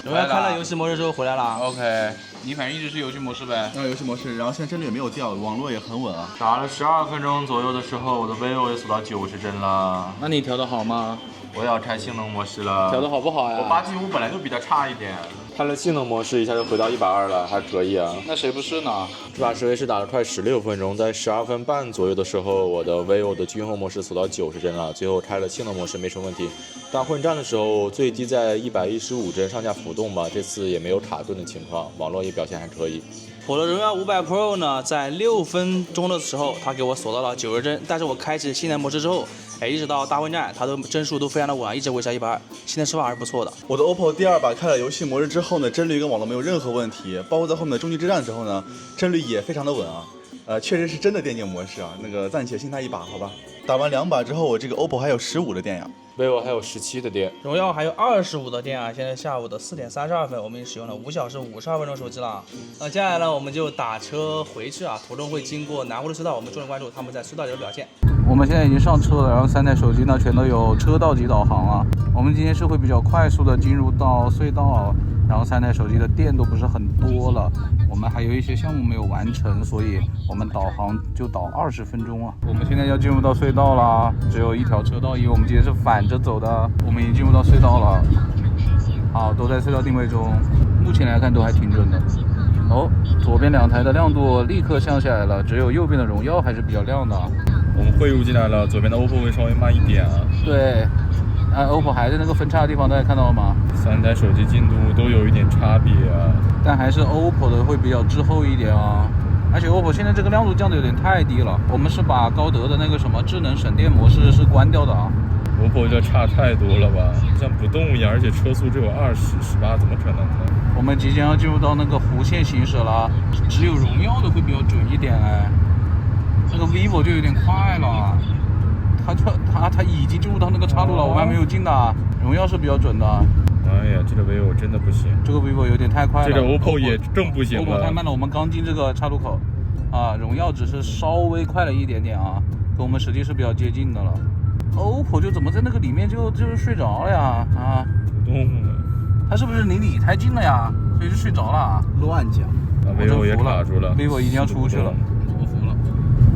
荣耀开了游戏模式之后回来了。OK， 你反正一直是游戏模式呗。游戏模式，然后现在帧率也没有掉，网络也很稳啊。打了12分钟左右的时候，我的 vivo 也锁到90帧了。那你调的好吗？我要开性能模式了。调的好不好呀？我8G5本来就比较差一点。开了性能模式，一下就回到120了，还可以啊。那谁不是呢？这把实位是打了快16分钟，在12分半左右的时候，我的 vivo 的均衡模式锁到90帧了，最后开了性能模式没什么问题。大混战的时候最低在115帧上下浮动吧，这次也没有卡顿的情况，网络也表现还可以。我的荣耀500 Pro 呢，在6分钟的时候，它给我锁到了90帧，但是我开启性能模式之后，一直到大混战，它的帧数都非常的稳，一直维持在120，性能释放还是不错的。我的 OPPO 第2把开了游戏模式之后呢，帧率跟网络没有任何问题，包括在后面的终局之战之后呢，帧率也非常的稳啊。确实是真的电竞模式啊，那个暂且信它一把，好吧。打完2把之后，我这个 OPPO 还有15的电呀。vivo 还有17的电，荣耀还有25的电啊！现在下午的4点32分，我们已经使用了5小时52分钟手机了。那接下来呢，我们就打车回去啊，途中会经过南湖的隧道，我们重点关注他们在隧道里的表现。我们现在已经上车了，然后3台手机呢全都有车道级导航啊。我们今天是会比较快速的进入到隧道，然后3台手机的电都不是很多了。我们还有一些项目没有完成，所以我们导航就导20分钟啊。我们现在要进入到隧道了，只有一条车道，因为我们今天是反着走的。我们已经进入到隧道了，好，都在隧道定位中，目前来看都还挺准的。哦，左边2台的亮度立刻降下来了，只有右边的荣耀还是比较亮的。我们汇入进来了，左边的 OPPO 会稍微慢一点啊。对，OPPO 还在那个分叉的地方，大家看到了吗？3台手机进度都有一点差别啊，但还是 OPPO 的会比较滞后一点啊。而且 OPPO 现在这个亮度降的有点太低了，我们是把高德的那个什么智能省电模式是关掉的啊。OPPO 这差太多了吧，像不动一样，而且车速只有20、18，怎么可能呢？我们即将要进入到那个弧线行驶了，只有荣耀的会比较准一点哎，那个 vivo 就有点快了，它已经进入到那个岔路了，我们还没有进的。荣耀是比较准的。哎呀，这个 vivo 真的不行，这个 vivo 有点太快了。这个 OPPO 也更不行了。 OPPO 太慢了，我们刚进这个岔路口啊，荣耀只是稍微快了一点点啊，跟我们实际是比较接近的了。OPPO 就怎么在那个里面就是睡着了呀？啊，他是不是离你太近了呀？所以就睡着了啊？乱讲。vivo 也卡住了 ，vivo 已经要出去了，我服了。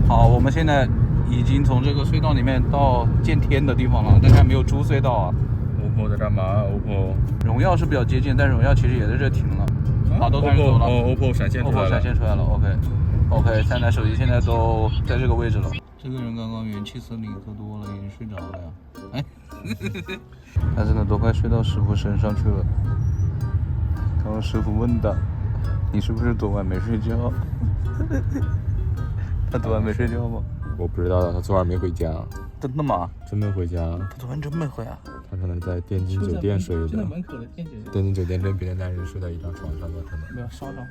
好，我们现在已经从这个隧道里面到见天的地方了，但是还没有出隧道啊。OPPO 在干嘛？OPPO 荣耀是比较接近，但荣耀其实也在这停了。好，都开始走了。OPPO 闪现出来了。 OPPO 闪现出来了。OK，三台手机现在都在这个位置了。这个人刚刚元气森林喝多了，已经睡着了呀。哎，他真的都快睡到师傅身上去了。刚刚师傅问他。你是不是昨晚没睡觉？他昨晚没睡觉吗？我不知道，他昨晚没回家。真的吗？真没回家。他昨晚真没回啊？他可能在电竞酒店睡的。就在门口的电竞酒店。电竞酒店跟别的男人睡在一张床上吧？可能。没有烧着吧？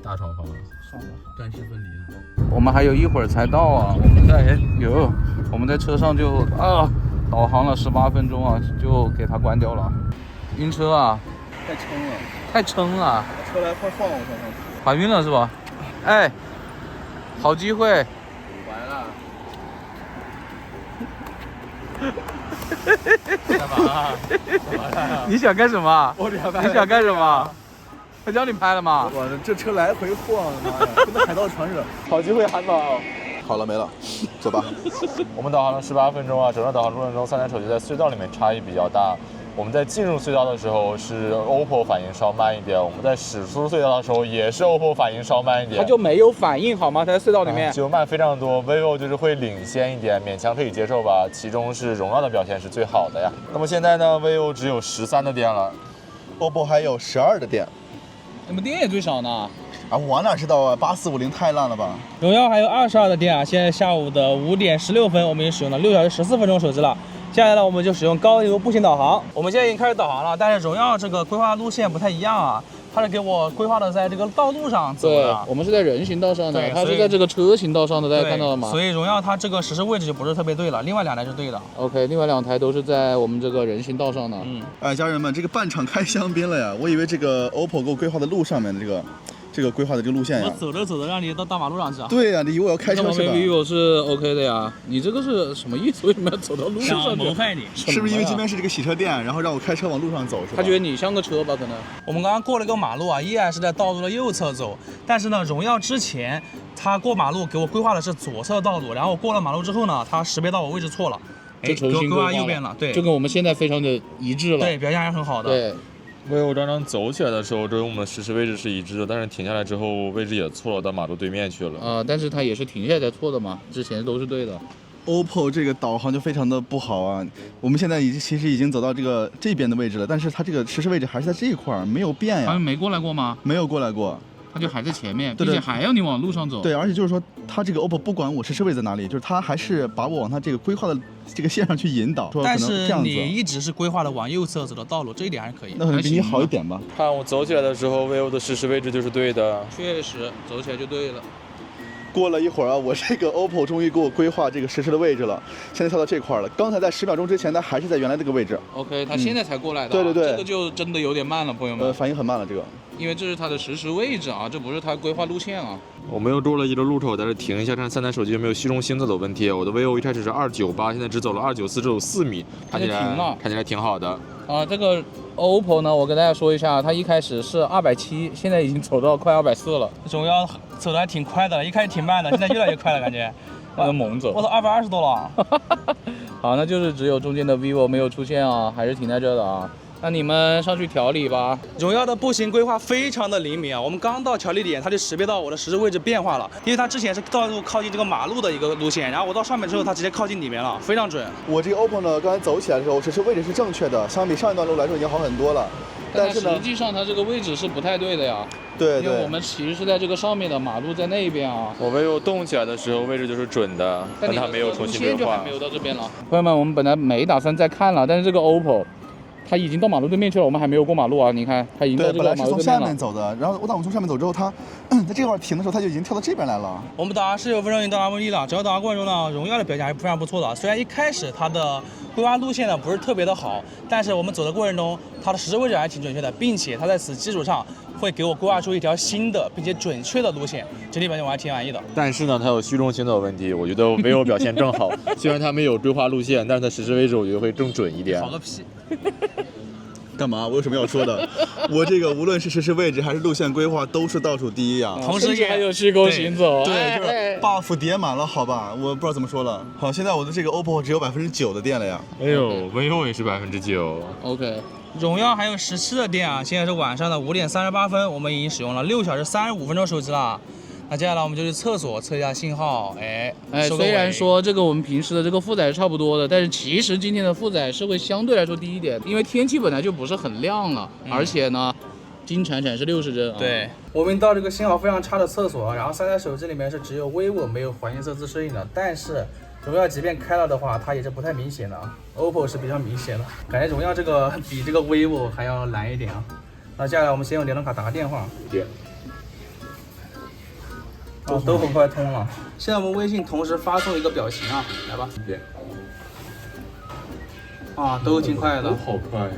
大床房。烧着。干湿分离了。我们还有一会儿才到啊！我们在车上就导航了18分钟啊，就给它关掉了。晕车啊！太撑了。太撑了。车来快晃我上去。怀孕了是吧？哎，好机会。完了。干嘛？你想干什么？你想干什么？他叫你拍了吗？哇，这车来回晃，妈呀，跟那海盗船似的。好机会，韩宝。好了没了，走吧。我们导航了18分钟啊，整个导航过程中，3台手机在隧道里面差异比较大。我们在进入隧道的时候是 OPPO 反应稍慢一点，我们在驶出隧道的时候也是 OPPO 反应稍慢一点。它就没有反应好吗？它在隧道里面就慢非常多。vivo 就是会领先一点，勉强可以接受吧。其中是荣耀的表现是最好的呀。那么现在呢 ，vivo 只有13的电了 ，OPPO 还有12的电。你们电也最少呢？啊，我哪知道啊，8450太烂了吧？荣耀还有22的电啊，现在下午的5点16分，我们已经使用了6小时14分钟手机了。接下来呢，我们就使用高油步行导航。我们现在已经开始导航了，但是荣耀这个规划路线不太一样啊，它是给我规划的在这个道路上走的。我们是在人行道上的，对它是在这个车行道上的，大家看到了吗？所以荣耀它这个实时位置就不是特别对了，另外2台是对的。OK， 另外2台都是在我们这个人行道上的。哎，家人们，这个半场开香槟了呀！我以为这个 OPPO 给我规划的路上面的这个规划的这个路线呀。我走着走着让你到大马路上去啊？对呀，你以为我要开车是吧？vivo 是 OK 的呀，你这个是什么意思？为什么要走到路上去？想谋害你？是不是因为这边是这个洗车店，然后让我开车往路上走是吧？他觉得你像个车吧？可能。我们刚刚过了一个马路啊，依然是在道路的右侧走，但是呢，荣耀之前他过马路给我规划的是左侧道路，然后我过了马路之后呢，他识别到我位置错了，就重新规划右边了，对，就跟我们现在非常的一致了，对，表现还是很好的。对。vivo 刚刚走起来的时候，跟我们的实时位置是一致的，但是停下来之后位置也错了，到马路对面去了。但是它也是停下来才错的嘛，之前都是对的。OPPO 这个导航就非常的不好啊，我们现在其实已经走到这边的位置了，但是它这个实时位置还是在这一块儿，没有变呀。他们没过来过吗？没有过来过。它就还在前面，并且还要你往路上走。对，而且就是说，它这个 OPPO 不管我实时位置在哪里，就是它还是把我往它这个规划的这个线上去引导。但是你一直是规划的往右侧走的道路，这一点还是可以。那可能比你好一点吧。看我走起来的时候 ，vivo 的实时位置就是对的。确实，走起来就对了。过了一会儿啊，我这个 OPPO 终于给我规划这个实时的位置了，现在跳到这块了。刚才在10秒钟之前，它还是在原来这个位置。OK， 它现在才过来的。对对对，这个就真的有点慢了，朋友们。反应很慢了，这个。因为这是它的实时位置啊，这不是它规划路线啊。我们又过了一个路口，在这停一下，看3台手机有没有虚中心的走问题。我的 vivo 一开始是298，现在只走了294，只有4米，看起来挺好的。啊，这个 OPPO 呢，我跟大家说一下，它一开始是270，现在已经走到快240了。荣耀走的还挺快的，一开始挺慢的，现在越来越快了，感觉。那个猛走。我都220多了。好，那就是只有中间的 vivo 没有出现啊，还是停在这的啊。那你们上去调理吧。荣耀的步行规划非常的灵敏啊，我们刚到调理点，它就识别到我的实时位置变化了，因为它之前是道路靠近这个马路的一个路线，然后我到上面之后，它直接靠近里面了，非常准。我这个 OPPO 呢，刚才走起来的时候，实时位置是正确的，相比上一段路来说已经好很多了。但是呢，实际上它这个位置是不太对的呀。对，因为我们其实是在这个上面的，马路在那边啊。我vivo动起来的时候位置就是准的，但它没有重新规划。没有到这边了。朋友们，我们本来没打算再看了，但是这个 OPPO 它已经到马路对面去了，我们还没有过马路啊！你看，它已经到对，这个本来是从下马路对面了。面走的，然后当我们从上面走之后，它在这块停的时候，它就已经跳到这边来了。我们打15分钟已经到达目的地了，整个导航过程中呢，荣耀的表现还是非常不错的。虽然一开始它的规划路线呢不是特别的好，但是我们走的过程中，它的实时位置还挺准确的，并且它在此基础上会给我规划出一条新的并且准确的路线，整体表现我还挺满意的。但是呢，它有虚荣心的问题，我觉得没有表现正好。虽然它没有规划路线，但是它实时位置我觉得会更准一点。好个屁！干嘛？我有什么要说的？我这个无论是实时位置还是路线规划，都是倒数第一啊！同时也还有虚构行走。对，就是 buff 叠满了，好吧？我不知道怎么说了。好，现在我的这个 OPPO 只有9%的电了呀。哎呦，vivo 也是9%。OK，荣耀还有17的电啊，现在是晚上的5点38分，我们已经使用了6小时35分钟手机了。那接下来我们就去厕所测一下信号，收个尾虽然说这个我们平时的这个负载是差不多的，但是其实今天的负载是会相对来说低一点，因为天气本来就不是很亮了，而且呢，金闪闪是60帧啊。对，我们到这个信号非常差的厕所，然后3台手机里面是只有 vivo 没有环境色自适应的，但是荣耀即便开了的话，它也是不太明显的啊 ，OPPO 是比较明显的，感觉荣耀这个比这个 vivo 还要蓝一点啊。那接下来我们先用联通卡打个电话。点。都很快通了。现在我们微信同时发送一个表情啊，来吧。点。啊，都挺快的。好快呀！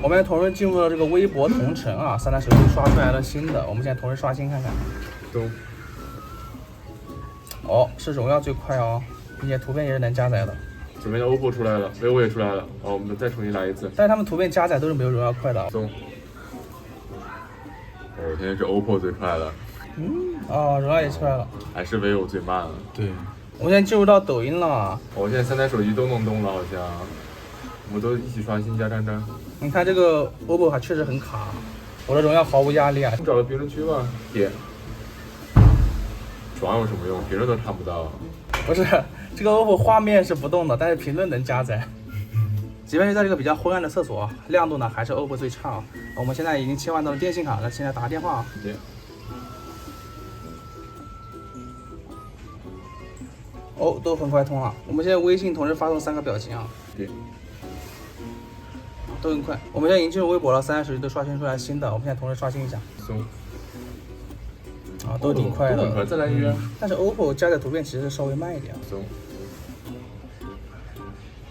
我们同时进入了这个微博同城啊，3台手机刷出来了新的，我们现在同时刷新看看。中。哦，是荣耀最快哦，并且图片也是能加载的。左边的 OPPO 出来了，vivo 也出来了。好，我们再重新来一次。但是他们图片加载都是没有荣耀快的。中。现在是 OPPO 最快了。荣耀也出来了，还是 vivo 最慢了。对，我们现在进入到抖音了。我现在3台手机都能动了，好像。我们都一起刷新加站站。你看这个 OPPO 还确实很卡，我的荣耀毫无压力啊。你找个评论区吧，点。爽有什么用？评论都看不到。不是，这个 OPPO 画面是不动的，但是评论能加载。即便是在这个比较昏暗的厕所，亮度呢还是 OPPO 最差。我们现在已经切换到了电信卡了，现在打电话。点。哦，都很快通了。我们现在微信同时发送3个表情啊，点。都很快。我们现在已经进入微博了，3台手机都刷新出来新的，我们现在同时刷新一下。松。啊，都挺快的。都很快，再来一遍。但是 OPPO 加载图片其实是稍微慢一点。松。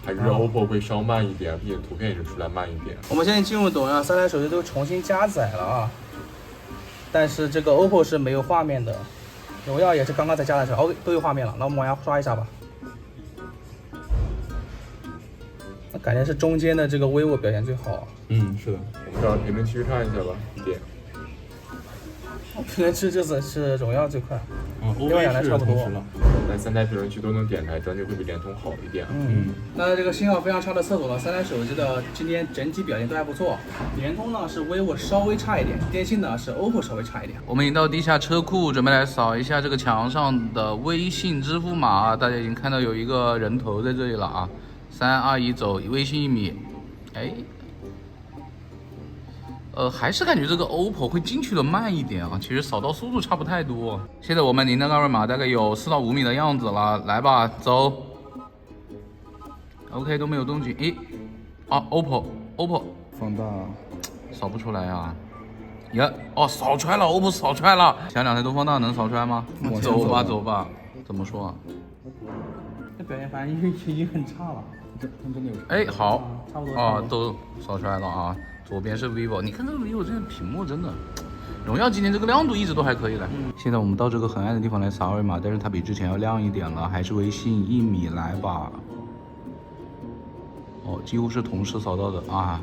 还是 OPPO 会稍慢一点，并且图片也是出来慢一点。我们现在进入抖音，3台手机都重新加载了啊，但是这个 OPPO 是没有画面的。荣耀也是刚刚才加的时候，都有画面了。那我们往下刷一下吧。感觉是中间的这个 vivo 表现最好。是的。我们找评论区看一下吧。点。评论区这次是荣耀最快，另外2台差不多。但3台评论区都能点开，整体会比联通好一点。那这个信号非常差的厕所呢，3台手机的今天整体表现都还不错。联通呢是 vivo 稍微差一点，电信呢是 OPPO 稍微差一点。我们已经到地下车库，准备来扫一下这个墙上的微信支付码。大家已经看到有一个人头在这里了啊！3、2、1，走，微信1米。还是感觉这个 OPPO 会进去的慢一点啊，其实扫到速度差不太多。现在我们离那个二维码大概有4到5米的样子了，来吧，走。OK， 都没有动静。OPPO 放大，扫不出来啊。扫出来了 ，OPPO 扫出来了。前2台都放大，能扫出来吗？走吧。怎么说啊？这表现反正已经很差了。真的有。好。差不多。都扫出来了啊。左边是 vivo， 你看这个 vivo 这个屏幕真的，荣耀今天这个亮度一直都还可以的。现在我们到这个很暗的地方来扫二维码，但是它比之前要亮一点了，还是微信1米，来吧。几乎是同时扫到的啊。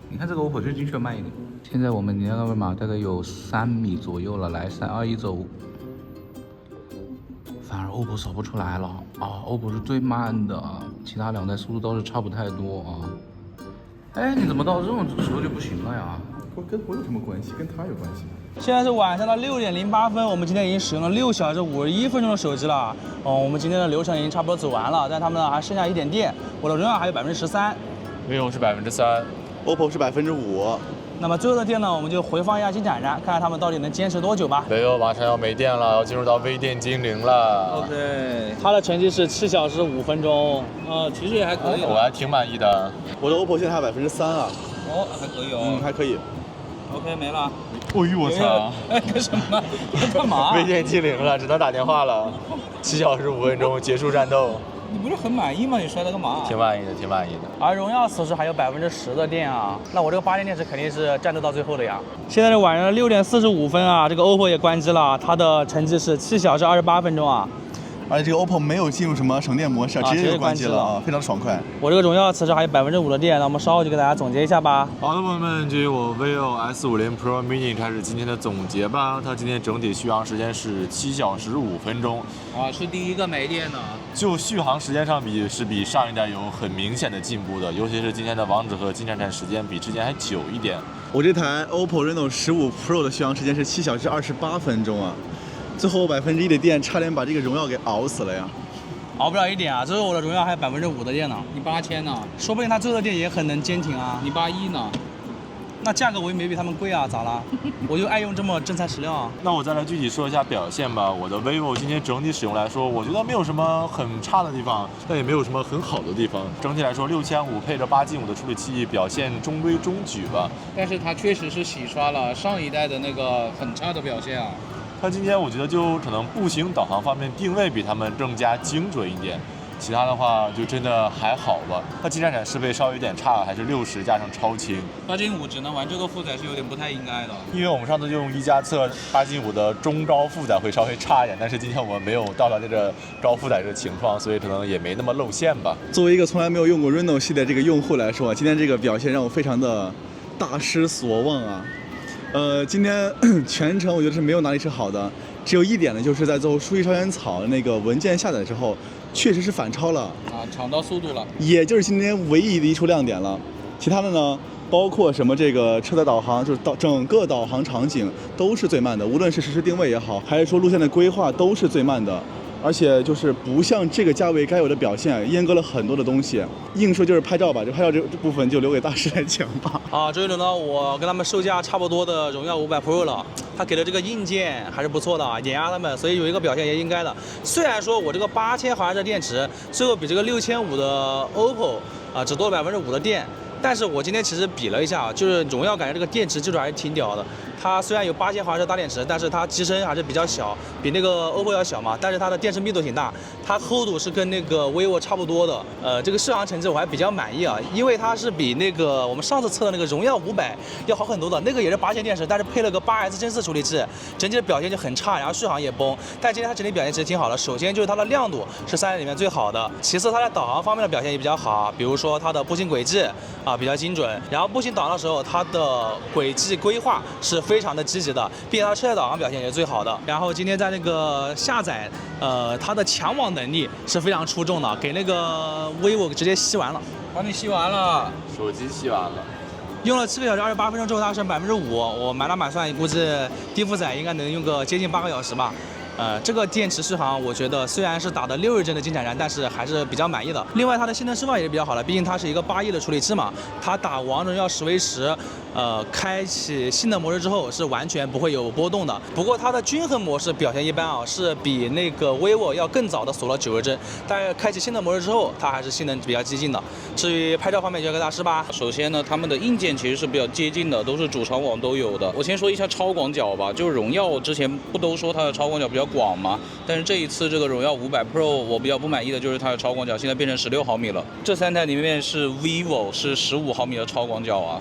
你看这个 OPPO 就进去慢一点。现在我们离那个二维码大概有3米左右了，来3、2、1走。反而 OPPO 扫不出来了啊 ，OPPO 是最慢的，其他2台速度倒是差不太多啊。你怎么到这种时候就不行了呀？跟我有什么关系？跟他有关系。现在是晚上的6点08分，我们今天已经使用了6小时51分钟的手机了。我们今天的流程已经差不多走完了，但他们呢还剩下一点电。我的荣耀还有13%， vivo 是3%。，OPPO 是5%。那么最后的电呢，我们就回放一下金盏燃，看看他们到底能坚持多久吧。vivo 马上要没电了，要进入到微电精灵了。OK， 它的成绩是7小时5分钟，其实也还可以。我还挺满意的。我的 OPPO 现在还3%啊。哦，还可以哦。还可以。OK， 没了。哦呦我操！哎，干什么？干嘛？微电精灵了，只能打电话了。7小时5分钟结束战斗。你不是很满意吗？你摔它干嘛？挺满意的，挺满意的。而荣耀此时还有10%的电啊，那我这个8天电池肯定是战斗到最后的呀。现在是晚上6点45分啊，这个 OPPO 也关机了，它的成绩是7小时28分钟啊。而且这个 OPPO 没有进入什么省电模式，直接就关机了啊，非常爽快。我这个荣耀此时还有5%的电，那我们稍后就给大家总结一下吧。好的，朋友们，就由我 vivo S50 Pro Mini 开始今天的总结吧。它今天整体续航时间是7小时5分钟，是第一个没电的。就续航时间上比上一代有很明显的进步的，尤其是今天的王者和金盏燃时间比之前还久一点。我这台 OPPO Reno 15 Pro 的续航时间是7小时28分钟啊，最后1%的电差点把这个荣耀给熬死了呀。熬不了一点啊，最后我的荣耀还有5%的电呢。你8000呢？说不定它最后的电也很能坚挺啊。你81呢？那价格我也没比他们贵啊，咋了？我就爱用这么真材实料啊。那我再来具体说一下表现吧。我的 vivo 今天整体使用来说，我觉得没有什么很差的地方，但也没有什么很好的地方。整体来说，6500配着8G5的处理器，表现中规中矩吧。但是它确实是洗刷了上一代的那个很差的表现啊。它今天我觉得就可能步行导航方面定位比他们更加精准一点，其他的话就真的还好吧。它金盏燃适配稍微有点差，还是60加上超轻。8G5只能玩这个负载是有点不太应该的。因为我们上次就用1加测8G5的中高负载会稍微差一点，但是今天我们没有到达这个高负载这个情况，所以可能也没那么露馅吧。作为一个从来没有用过 Reno 系列这个用户来说，今天这个表现让我非常的大失所望啊。今天全程我觉得是没有哪里是好的，只有一点呢，就是在最后书记超原草那个文件下载之后，确实是反超了抢到速度了，也就是今天唯一的一处亮点了。其他的呢，包括什么这个车载导航，就是整个导航场景都是最慢的，无论是实时定位也好，还是说路线的规划都是最慢的。而且就是不像这个价位该有的表现，阉割了很多的东西。硬说就是拍照吧，这拍照这部分就留给大师来讲吧。终于轮到我跟他们售价差不多的荣耀500 Pro 了，它给的这个硬件还是不错的啊，碾压他们，所以有一个表现也应该的。虽然说我这个8000毫安的电池，最后比这个6500的 OPPO 只多了5%的电。但是我今天其实比了一下，就是荣耀感觉这个电池技术还是挺屌的。它虽然有8000毫安的大电池，但是它机身还是比较小，比那个 OPPO 要小嘛。但是它的电池密度挺大，它厚度是跟那个 vivo 差不多的。这个续航成绩我还比较满意啊，因为它是比那个我们上次测的那个荣耀500要好很多的。那个也是8000电池，但是配了个8S 真4处理器，整体的表现就很差，然后续航也崩。但今天它整体表现其实挺好的。首先就是它的亮度是3台里面最好的，其次它在导航方面的表现也比较好，比如说它的步行轨迹比较精准，然后步行导航的时候，它的轨迹规划是非常的积极的，并且它车载导航表现也是最好的。然后今天在那个下载，它的强网能力是非常出众的，给那个 vivo 直接吸完了，把你吸完了，手机吸完了。用了7个小时28分钟之后，它剩5%，我满打满算估计低负载应该能用个接近8个小时吧。这个电池续航，我觉得虽然是打的60帧的金盏燃，但是还是比较满意的。另外，它的性能释放也是比较好的，毕竟它是一个8亿的处理器嘛，它打王者荣耀10v10，开启性能模式之后是完全不会有波动的。不过它的均衡模式表现一般啊，是比那个 vivo 要更早的锁了90帧，但是开启性能模式之后，它还是性能比较激进的。至于拍照方面，交给大师吧。首先呢，他们的硬件其实是比较接近的，都是主长网都有的。我先说一下超广角吧，就是荣耀之前不都说它的超广角比较广嘛，但是这一次这个荣耀500 Pro 我比较不满意的就是它的超广角现在变成16毫米了。这3台里面是 vivo 是15毫米的超广角啊。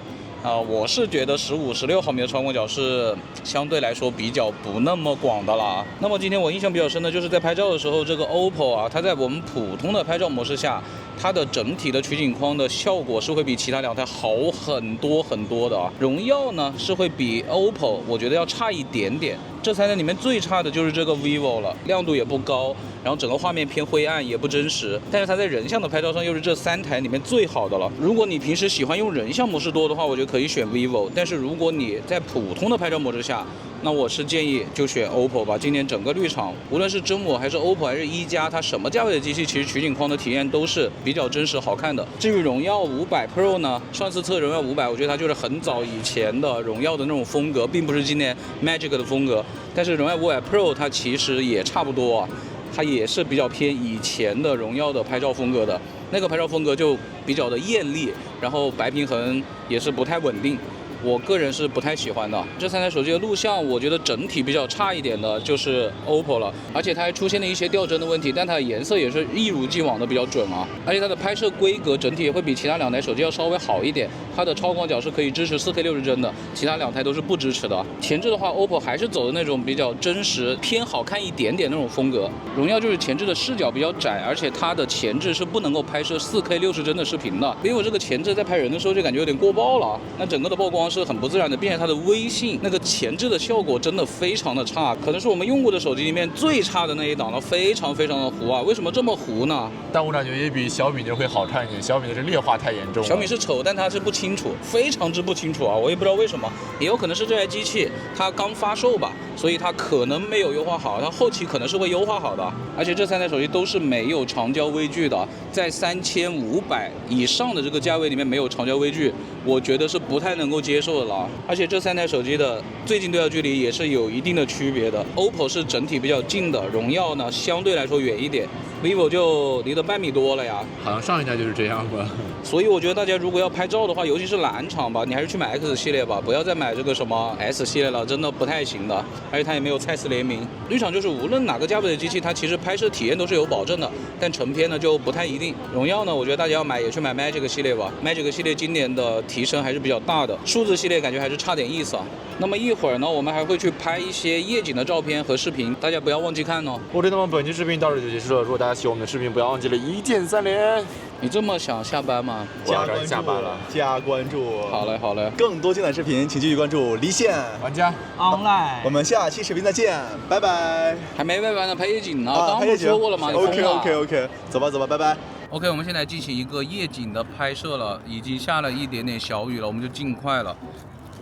我是觉得15、16毫米的超广角是相对来说比较不那么广的啦。那么今天我印象比较深的就是在拍照的时候，这个 OPPO 啊，它在我们普通的拍照模式下，它的整体的取景框的效果是会比其他2台好很多很多的啊。荣耀呢是会比 OPPO 我觉得要差一点点。这3台里面最差的就是这个 vivo 了，亮度也不高，然后整个画面偏灰暗，也不真实。但是它在人像的拍照上又是这3台里面最好的了。如果你平时喜欢用人像模式多的话，我觉得可以选 vivo。但是如果你在普通的拍照模式下，那我是建议就选 OPPO 吧。今年整个绿厂，无论是真我还是 OPPO 还是1加，它什么价位的机器，其实取景框的体验都是比较真实好看的。至于荣耀500 Pro 呢，上次测荣耀500，我觉得它就是很早以前的荣耀的那种风格，并不是今年 Magic 的风格。但是荣耀500 Pro 它其实也差不多啊，它也是比较偏以前的荣耀的拍照风格的，那个拍照风格就比较的艳丽，然后白平衡也是不太稳定。我个人是不太喜欢的。这3台手机的录像，我觉得整体比较差一点的就是 OPPO 了，而且它还出现了一些掉帧的问题，但它的颜色也是一如既往的比较准啊，而且它的拍摄规格整体也会比其他2台手机要稍微好一点。它的超广角是可以支持4K 60帧的，其他2台都是不支持的。前置的话，OPPO 还是走的那种比较真实、偏好看一点点那种风格。荣耀就是前置的视角比较窄，而且它的前置是不能够拍摄4K 60帧的视频的。vivo 这个前置在拍人的时候就感觉有点过曝了，那整个的曝光是很不自然的，并且它的微信那个前置的效果真的非常的差，可能是我们用过的手机里面最差的那一档了，非常非常的糊啊！为什么这么糊呢？但我感觉也比小米的会好看一点，小米的是劣化太严重了。小米是丑，但它是不清楚，非常之不清楚啊！我也不知道为什么，也有可能是这台机器它刚发售吧，所以它可能没有优化好，它后期可能是会优化好的。而且这3台手机都是没有长焦微距的，在3500以上的这个价位里面没有长焦微距，我觉得是不太能够接受的了。而且这3台手机的最近对焦距离也是有一定的区别的。OPPO 是整体比较近的，荣耀呢相对来说远一点 ，vivo 就离得半米多了呀。好像上一代就是这样吧。所以我觉得大家如果要拍照的话，尤其是蓝厂吧，你还是去买 X 系列吧，不要再买这个什么 S 系列了，真的不太行的。而且它也没有蔡司联名。绿厂就是无论哪个价位的机器，它其实拍摄体验都是有保证的，但成片呢就不太一定。荣耀呢，我觉得大家要买也去买 Magic 系列吧，Magic 系列今年的提升还是比较大的，数字系列感觉还是差点意思啊。那么一会儿呢，我们还会去拍一些夜景的照片和视频，大家不要忘记看哦。OK，那么本期视频到这就结束了。如果大家喜欢我们的视频，不要忘记了一键3连。你这么想下班吗？我要赶紧下班了。加关注。好嘞，好嘞。更多精彩视频，请继续关注离线玩家 online。我们下期视频再见，拜拜。还没拍完呢，拍夜景呢。刚不是说过了吗？你疯了。OK， 走吧，拜拜。OK， 我们现在进行一个夜景的拍摄了，已经下了一点点小雨了，我们就尽快了。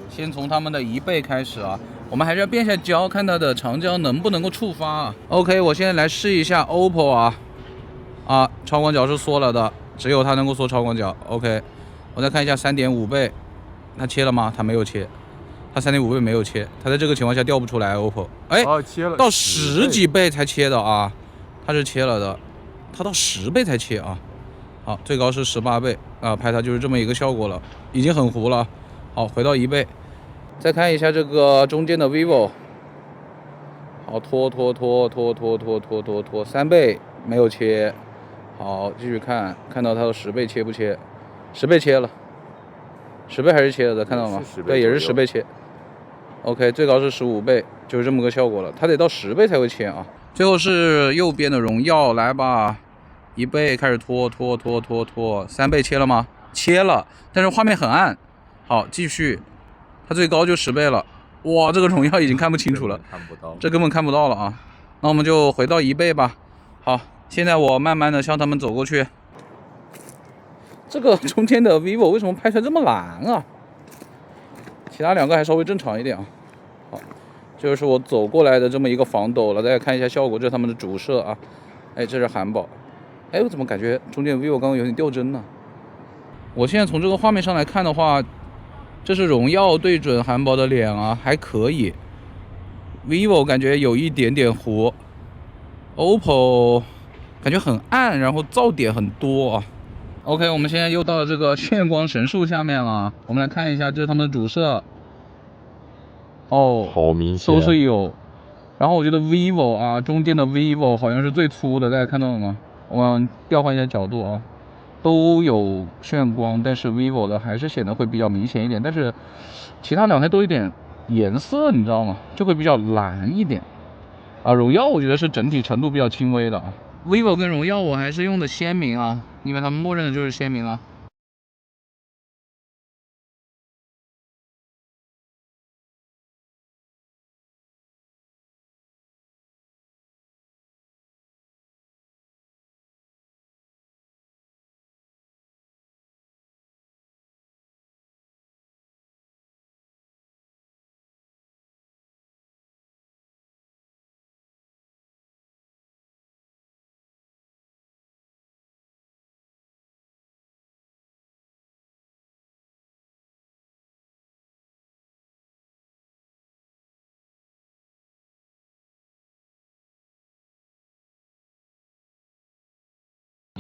先从他们的1倍开始啊，我们还是要变一下焦，看它的长焦能不能够触发啊。OK， 我现在来试一下 OPPO 啊，超广角是缩了的，只有它能够缩超广角。OK， 我再看一下3.5倍，它切了吗？它没有切，它3.5倍没有切，它在这个情况下调不出来 OPPO。哎，切了，到10几倍才切的啊，它是切了的，它到10倍才切啊。好，最高是18倍啊，拍它就是这么一个效果了，已经很糊了。好，回到1倍，再看一下这个中间的 vivo， 好，拖3倍没有切，好，继续看，看到它的10倍切不切？10倍切了，10倍还是切了的，看到吗？对，也是10倍切。OK， 最高是15倍，就是这么个效果了，它得到10倍才会切啊。最后是右边的荣耀，来吧，1倍开始拖，3倍切了吗？切了，但是画面很暗。好，继续，它最高就10倍了，哇，这个荣耀已经看不清楚了，看不到，这根本看不到了啊。那我们就回到1倍吧。好，现在我慢慢的向他们走过去。这个中间的 vivo 为什么拍出来这么蓝啊？其他2个还稍微正常一点啊。好，这就是我走过来的这么一个防抖了，大家看一下效果，这是他们的主摄啊。哎，这是韩宝。哎，我怎么感觉中间 vivo 刚刚有点掉帧呢？我现在从这个画面上来看的话，这是荣耀对准韩宝的脸啊，还可以。vivo 感觉有一点点糊 ，OPPO 感觉很暗，然后噪点很多啊。OK， 我们现在又到了这个炫光神树下面了，我们来看一下，这是他们的主摄。哦，好明显，都是有。然后我觉得 vivo 啊，中间的 vivo 好像是最粗的，大家看到了吗？我们调换一下角度啊。都有炫光，但是 vivo 的还是显得会比较明显一点，但是其他2台都有点颜色，你知道吗？就会比较蓝一点啊。荣耀我觉得是整体程度比较轻微的啊。vivo 跟荣耀我还是用的鲜明啊，因为他们默认的就是鲜明啊。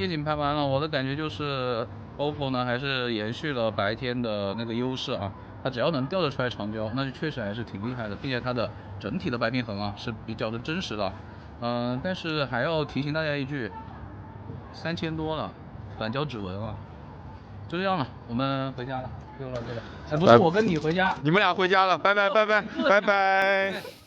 夜景拍完了，我的感觉就是 OPPO 呢还是延续了白天的那个优势啊，它只要能调得出来长焦，那就确实还是挺厉害的，并且它的整体的白平衡啊是比较的真实的。但是还要提醒大家一句，3000多了，反焦指纹啊，就这样了，我们回家了，不用了这个。哎，不是我跟你回家，你们俩回家了，拜拜拜拜拜拜。